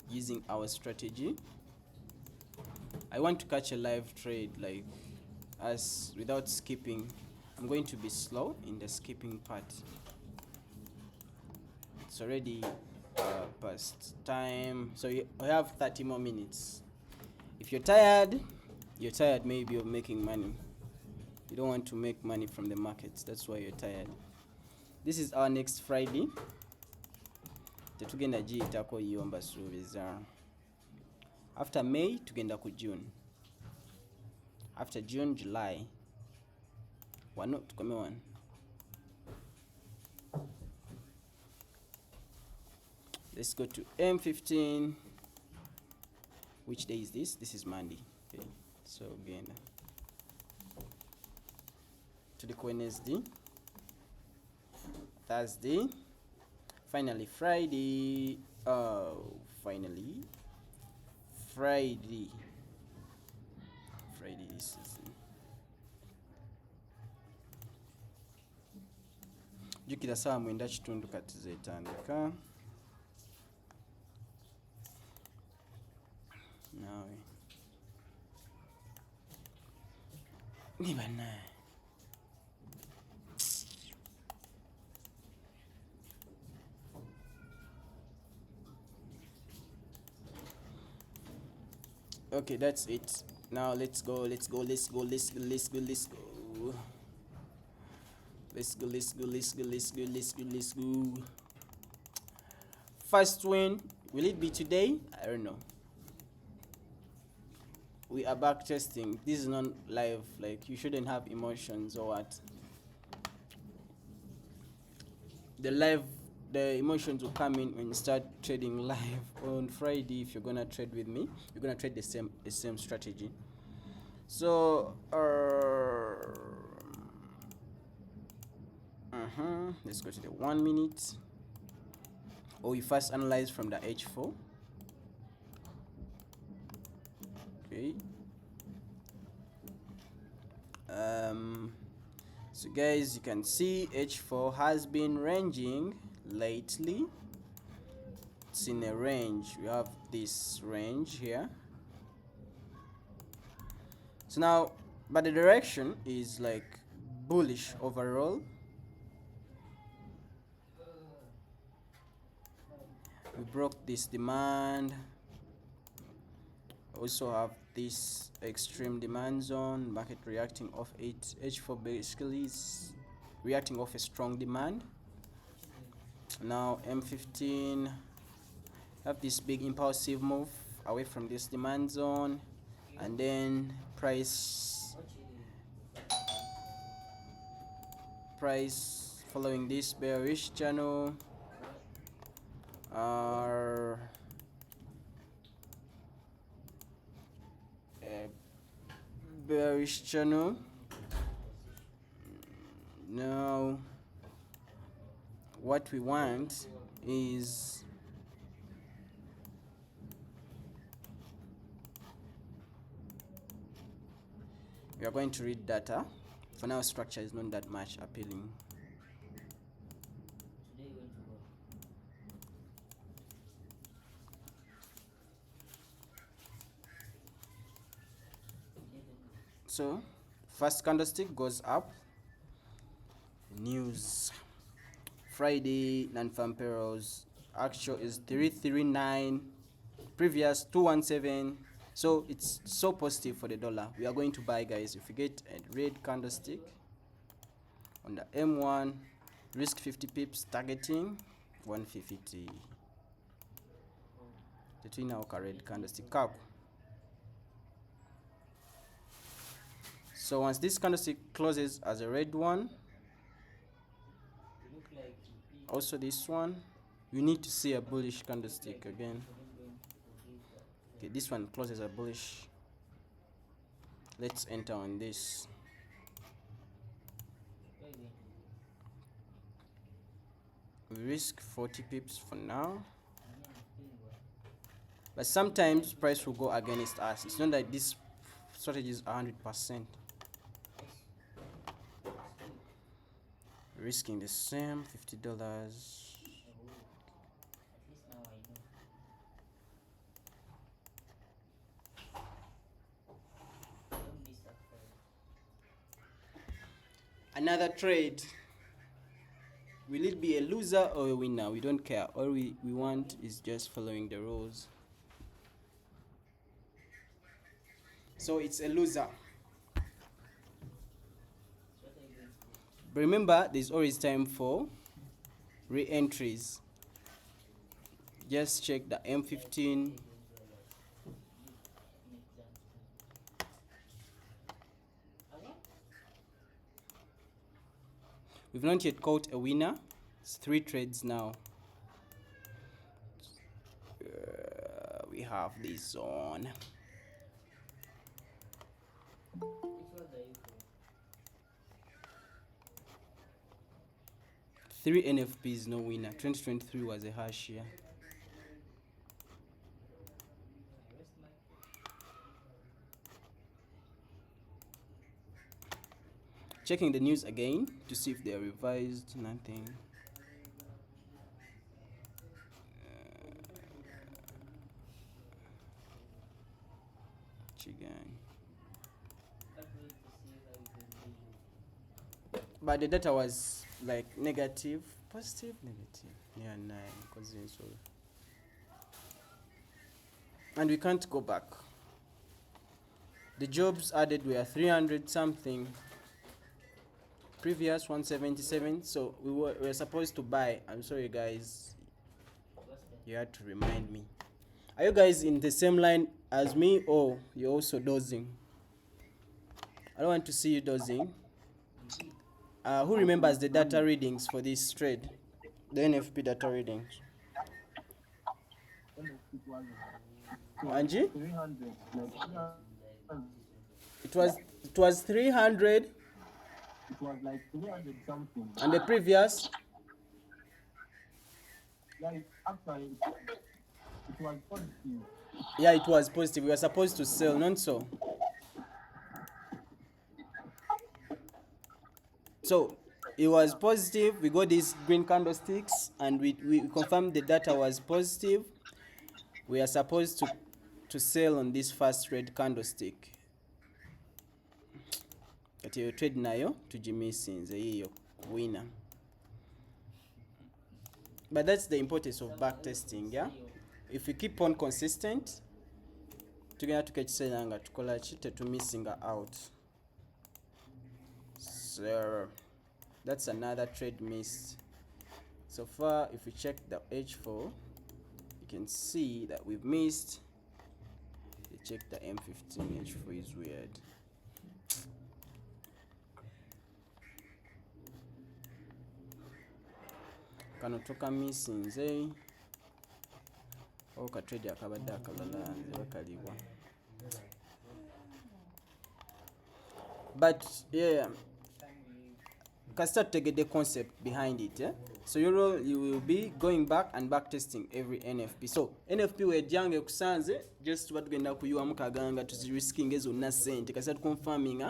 using our strategy. I want to catch a live trade like us without skipping. I'm going to be slow in the skipping part. It's already past time, so I have 30 more minutes. If you're tired, maybe of making money. You don't want to make money from the markets, that's why you're tired. This is our next Friday. Tetugenda giyitako yomba suubiza. After May tugenda ku June. After June, July. Wano tukome one. Let's go to M15. Which day is this? This is Monday. Okay. So again to the Wednesday, Thursday, finally Friday. Oh, finally Friday. This is jukira saa mwenda kitundu kati zetandika. Nawe ni bana. Okay, that's it. Now let's go. First win, will it be today? I don't know. We are back testing. This is not live, like you shouldn't have emotions or what. The emotions will come in when you start trading live on Friday. If you're gonna trade with me, you're gonna trade the same strategy. So let's go to the 1 minute. Or we first analyze from the H4. Okay. So guys, you can see H4 has been ranging lately. It's in a range. We have this range here. So now, but the direction is like bullish overall. We broke this demand. Also have this extreme demand zone, market reacting off it. H4 basically is reacting off a strong demand. Now M15 have this big impulsive move away from this demand zone, and then price following this bearish channel. Bearish channel, Now what we want is we are going to read data. For now, structure is not that much appealing. So first candlestick goes up. News. Friday non-farm payrolls actual is 339, previous 217. So it's so positive for the dollar. We are going to buy, guys. If we get a red candlestick on the M1, risk 50 pips, targeting 150. The twin hour red candlestick cap. So once this candlestick closes as a red one, also this one, you need to see a bullish candlestick again. Okay, this one closes a bullish. Let's enter on this. We risk 40 pips for now, but sometimes price will go against us. It's not that this strategy is 100%. Risking the same $50. Another trade. Will it be a loser or a winner? We don't care. All we want is just following the rules. So it's a loser. But remember, there's always time for re-entries. Just check the M15. We've not yet caught a winner. It's 3 trades now. We have this zone. Three NFPs, no winner. 2023 was a harsh year. Checking the news again to see if they are revised. Nothing. But the data was like negative, positive, negative. Yeah, 9 because and we can't go back. The jobs added were 300 something. Previous 177. So we were supposed to buy. I'm sorry, guys. You had to remind me. Are you guys in the same line as me, or you're also dozing? I don't want to see you dozing. Who remembers the data readings for this trade? The NFP data readings. Angie? It was 300. It was like 300 something. And the previous? Like, actually, it was positive. Yeah, it was positive. We were supposed to sell, not so. So it was positive. We got these green candlesticks, and we confirmed the data was positive. We are supposed to sell on this first red candlestick. Kati yo trade nayo tugimisinze yiyo winner. But that's the importance of backtesting, yeah? If we keep on consistent, tugenda tukekisera nga tukola ki tetumissinga out. So that's another trade missed. So far, if we check the H4, you can see that we've missed. You check the M15, H4 is weird. Kano toka missinze. Oka trade akabadde akalala nze bakalibwa. But yeah, can start to get the concept behind it. Yeah? So you will be going back and back testing every NFP. So NFP we jange kusanze just what genda kuyuwa mukaganga to risking ezo na sente kasat confirming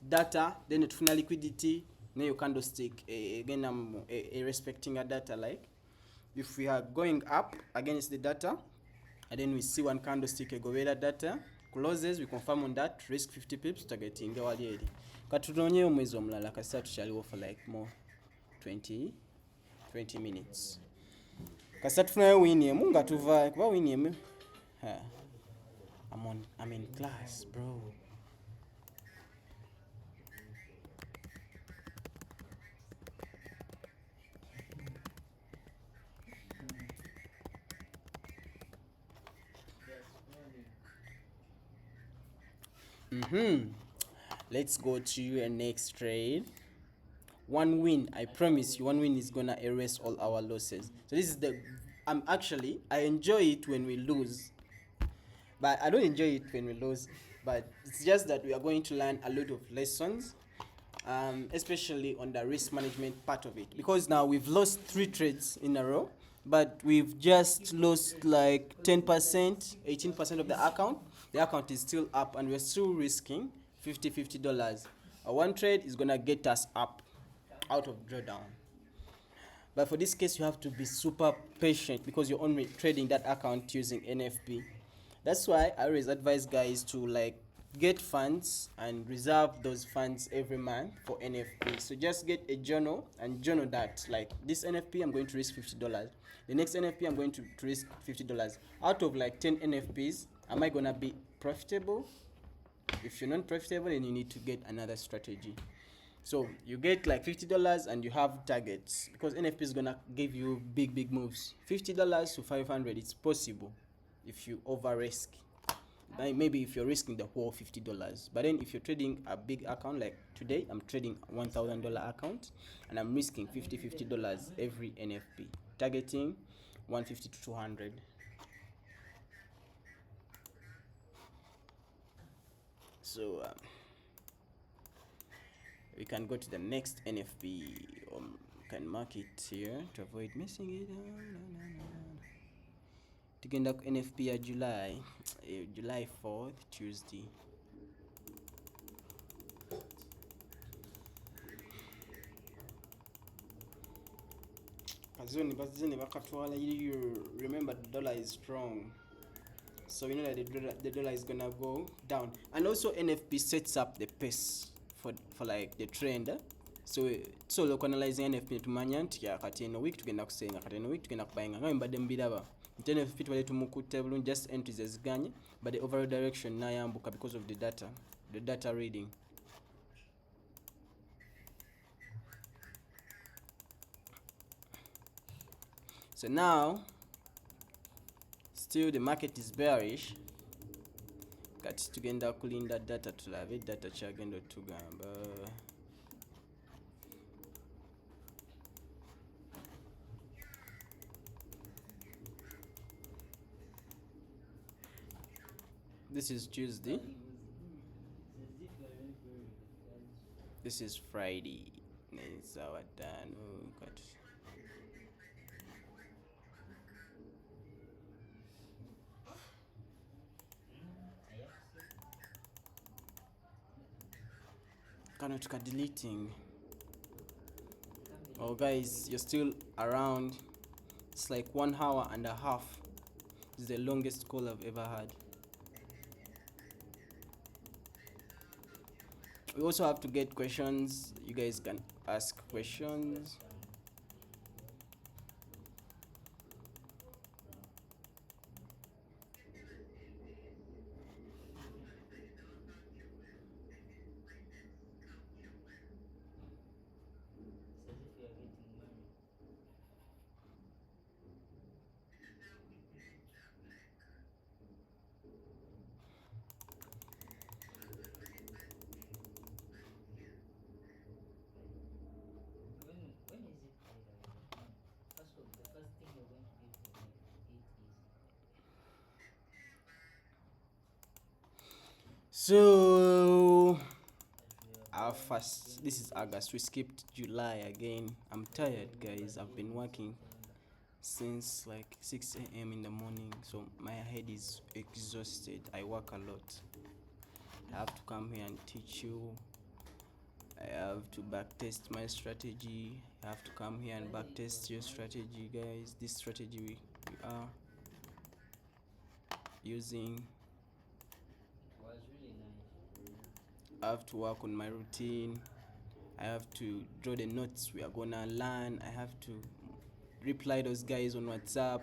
data then tufuna liquidity neyo candlestick again I'm respecting a data like if we are going up against the data and then we see one candlestick egobera data closes we confirm on that risk 50 pips targeting wali eri katudonye omwezi omulala kasita tukyaliwo for like more 20 minutes kasita tufunayo win emu nga tuva kuba win emu I'm in class bro. Let's go to your next trade. One win, I promise you, one win is gonna erase all our losses. So this is the I enjoy it when we lose, but I don't enjoy it when we lose, but it's just that we are going to learn a lot of lessons, especially on the risk management part of it, because now we've lost 3 trades in a row, but we've just lost like 10%, 18% of the account. The account is still up and we're still risking $50. One trade is gonna get us up out of drawdown. But for this case, you have to be super patient because you're only trading that account using NFP. That's why I always advise guys to like get funds and reserve those funds every month for NFP. So just get a journal and journal that like this NFP I'm going to risk $50. The next NFP I'm going to risk $50. Out of like 10 NFPs, am I gonna be profitable? If you're not profitable, then you need to get another strategy. So you get like $50 and you have targets because NFP is gonna give you big moves. $50 to $500, it's possible if you over risk. Maybe if you're risking the whole $50, but then if you're trading a big account like today, I'm trading $1,000 account and I'm risking $50 every NFP, targeting 150 to 200. So we can go to the next NFP. Can mark it here to avoid missing it. Tugenda ku NFP ya July 4th, Tuesday. Remember the dollar is strong, so you know that the dollar is gonna go down, and also NFP sets up the pace for like the trend. So look analyzing NFP tumanya nti kati eno week tugenda kusenga, kati eno week tugenda kubayinga nga mbadde mbiraba NFP twali tumukutte bulungi just entries eziganye, but the overall direction nayambuka because of the data reading. So now still the market is bearish, kati tugenda kulinda data tulabe data kyagenda tugamba. This is Tuesday. This is Friday. It's our done. Cannot deleting. Oh guys, you're still around. It's like 1 hour and a half. This is the longest call I've ever had. We also have to get questions. You guys can ask questions. So first, this is August, we skipped July again. I'm tired, guys. I've been working since like 6 a.m. in the morning, so my head is exhausted. I work a lot. I have to come here and teach you. I have to backtest my strategy. I have to come here and backtest your strategy, guys. This strategy we are using. Was really nice. I have to work on my routine. I have to draw the notes we are gonna learn. I have to reply those guys on WhatsApp.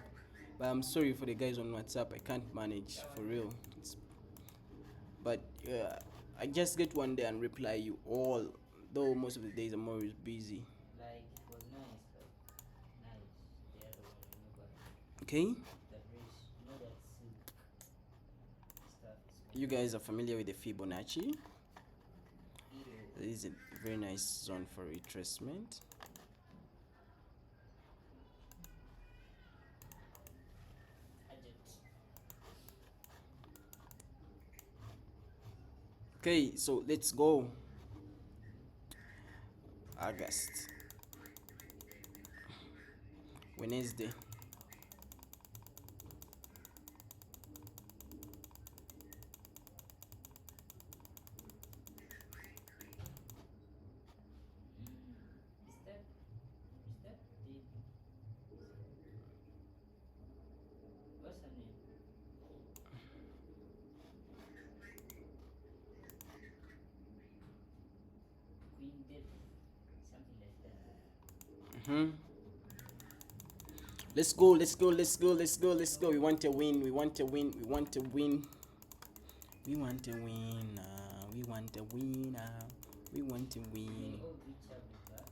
But I'm sorry for the guys on WhatsApp. I can't manage for real. But I just get one day and reply you all. Though most of the days I'm always busy. Like it was nice, but nice. The other one, you know, but Okay. that race, you know, that silk stuff is You guys are familiar with the Fibonacci. Edo. This is a very nice zone for retracement. Okay, so let's go. August, Wednesday. Is that deep? What's her name? Queen Dip, something like that. Let's go, let's go, let's go, let's go, let's go. We want to win, we want to win, we want to win. We want to win, we want to win, we want to win. Oh, reach out with that.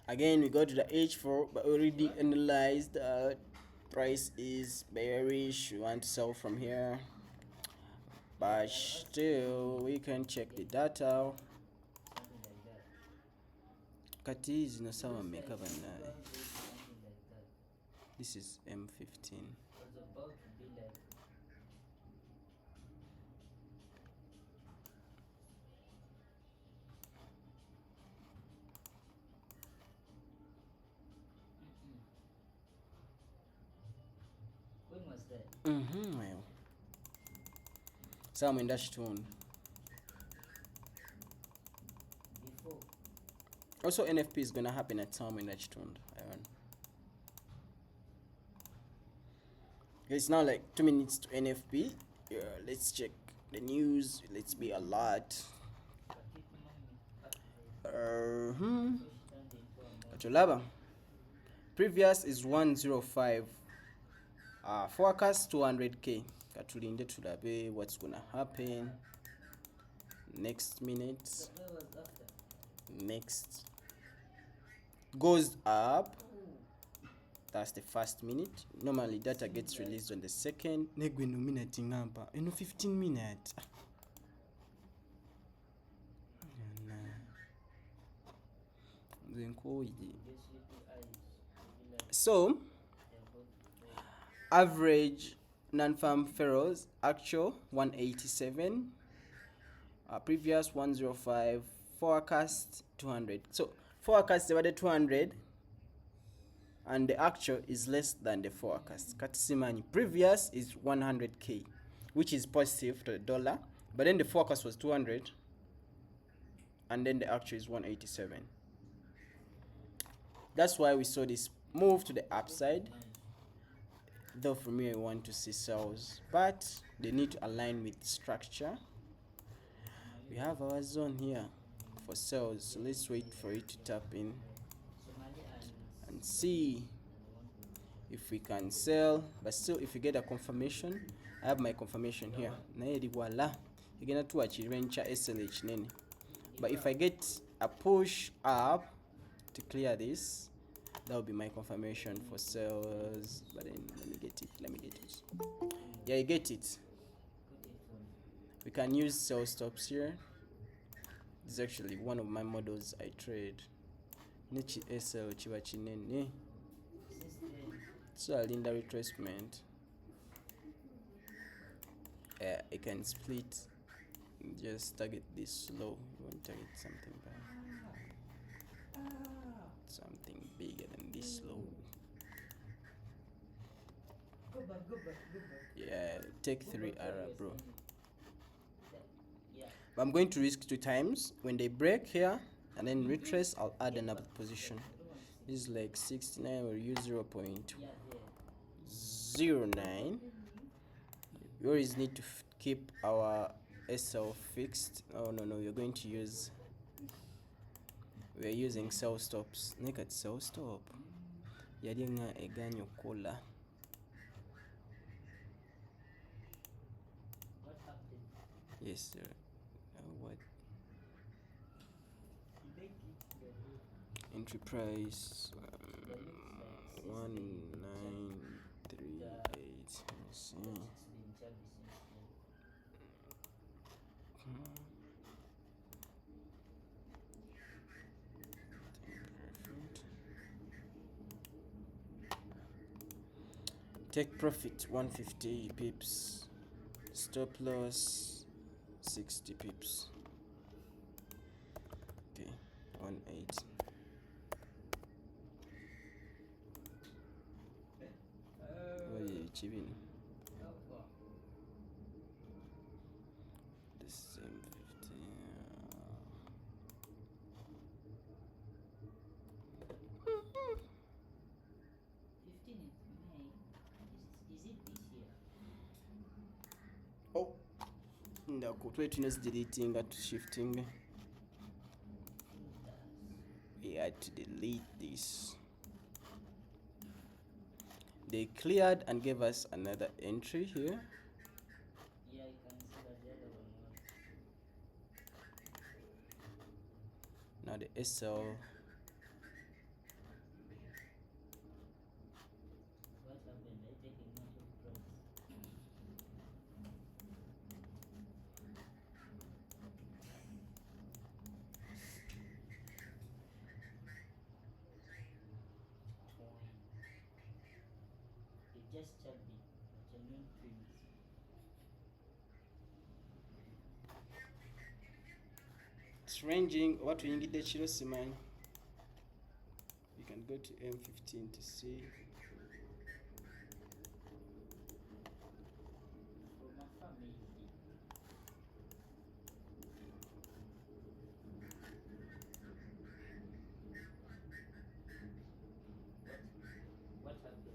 Again, we go to the H4, but already analyzed the price is bearish. We want to sell from here, but still we can check the data. Something like that. Kati zino sawa mmeka bannaye? Something like that. This is M15. Was about to be like when was that? Well, sawa mwenda kitundu. Before. Also, NFP is gonna happen at some in Kitundu. It's now like 2 minutes to NFP. Yeah, let's check the news. Let's be alert. Katolaba. Previous is 105. Forecast 200k. Katulinde tulabe what's gonna happen. Next minute. Where was after? Next goes up. That's the first minute. Normally data gets released on the second. Negweno minute ngampa. 15 minutes. So average non-farm ferals actual 187. Previous 105. Forecast 200. So forecast divided 200 and the actual is less than the forecast. Katisimani previous is 100k, which is positive to the dollar, but then the forecast was 200 and then the actual is 187. That's why we saw this move to the upside. Though for me I want to see sells, but they need to align with structure. We have our zone here for sales, so let's wait for it to tap in and see if we can sell. But still, if you get a confirmation, I have my confirmation here. Voila, you're gonna to achieve SLH nene. But if I get a push up to clear this, that will be my confirmation for sales. But then let me get it. Yeah, you get it. We can use sell stops here. This is actually one of my models I trade. Nichi SL chiba chinene. So I'll in the retracement. I can split. Just target this low. You want to target something bad, something bigger than this low. Go back. Yeah, take 3 R, bro. Yeah. But I'm going to risk 2 times. When they break here and then retrace, I'll add another position. This is like 69. We'll use 0.09. We always need to keep our SL fixed. Oh no, we're going to use. We're using sell stops. Naked sell stop. Yadinga eganyo kola. What happened? Yes, sir. What? Entry price 1938. Let's see. Take profit 150 pips. Stop loss 60 pips. Okay, 18. What are you achieving? The same 50. 15th May. Is it this year? Oh, twetines deleting that shifting. We had to delete this. They cleared and gave us another entry here. Yeah, you can see that the other one was. Now the SL. What happened? I taking much of price. It just chubby, but you're not twins. It's ranging. What we need the chilo man. You can go to M15 to see. For my family. What happened?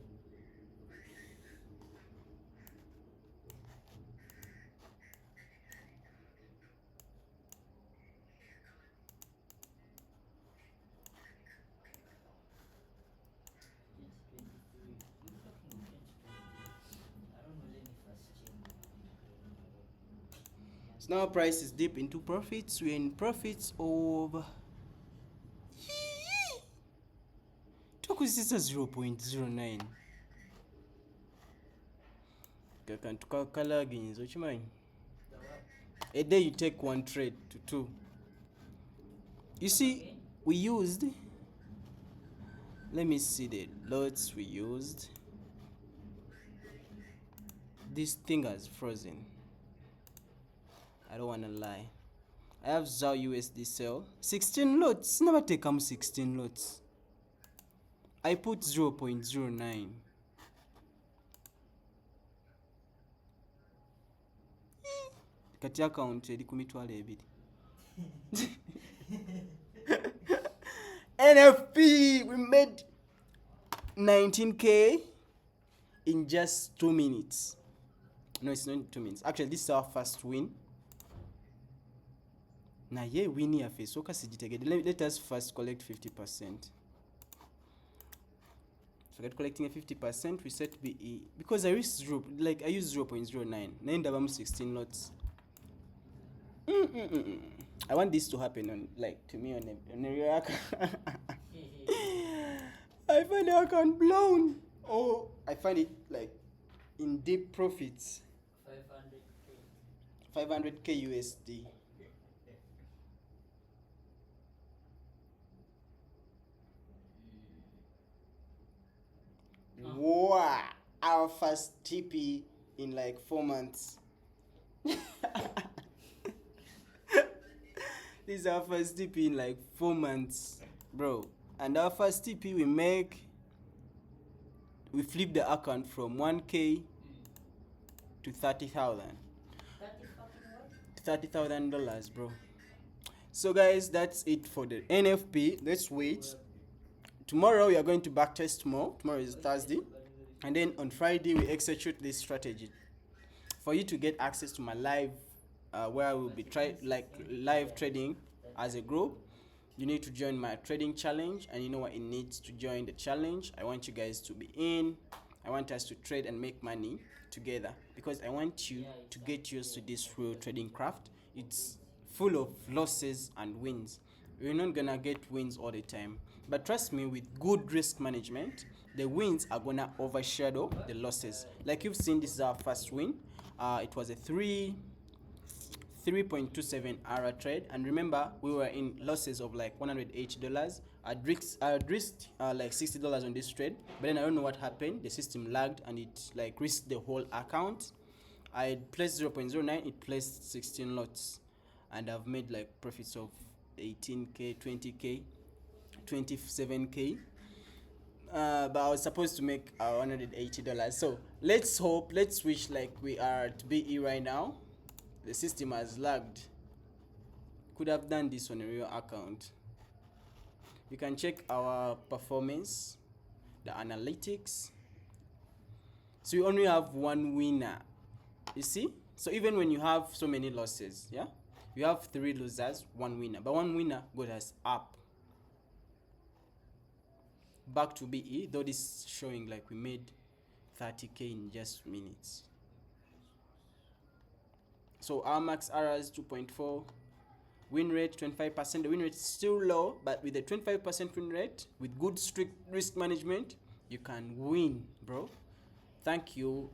So now price is deep into profits. We're in profits of tukusisa 0.09. Kakantuka color gains. What you mean? A day you take 1 trade to 2. You see, we used. Let me see the lots we used. This thing has frozen. I don't wanna lie. I have ZAO USD sell 16 lots. Never take 16 lots. I put 0.09. Kati account eri ku mitwalo 2. NFP, we made 19k in just 2 minutes. No, it's not 2 minutes. Actually, this is our first win. Now, yeah, win here face. So, let us first collect 50%. So, get collecting a 50%. We set BE because I use 0.09. 16 lots. I want this to happen on to me on a real account. I find the account blown. Oh, I find it in deep profits. 500k USD. Wow, our first TP in 4 months. This is our first TP in like 4 months, bro. And our first TP we flip the account from 1K to 30,000. 30 fucking what? $30,000, bro. So guys, that's it for the NFP. Let's wait. Tomorrow we are going to backtest more. Tomorrow is Thursday, and then on Friday we execute this strategy. For you to get access to my live, where I will be live trading as a group, you need to join my trading challenge, and you know what it needs to join the challenge. I want you guys to be in. I want us to trade and make money together, because I want you to get used to this real trading craft. It's full of losses and wins. You're not gonna get wins all the time, but trust me, with good risk management, the wins are gonna overshadow the losses. Like you've seen, this is our first win. It was a 3.27 hour trade, and remember, we were in losses of like $180. I'd risked like $60 on this trade, but then I don't know what happened. The system lagged and it like risked the whole account. I placed 0.09, it placed 16 lots, and I've made like profits of 18k, 20k, 27k. But I was supposed to make $180. So let's wish like we are at BE right now. The system has lagged. Could have done this on a real account. You can check our performance, the analytics. So you only have one winner. You see? So even when you have so many losses, yeah, you have 3 losers, 1 winner. But 1 winner got us up. Back to BE, though this is showing like we made 30k in just minutes. So our max RR is 2.4, win rate 25%. The win rate is still low, but with a 25% win rate, with good strict risk management, you can win, bro. Thank you.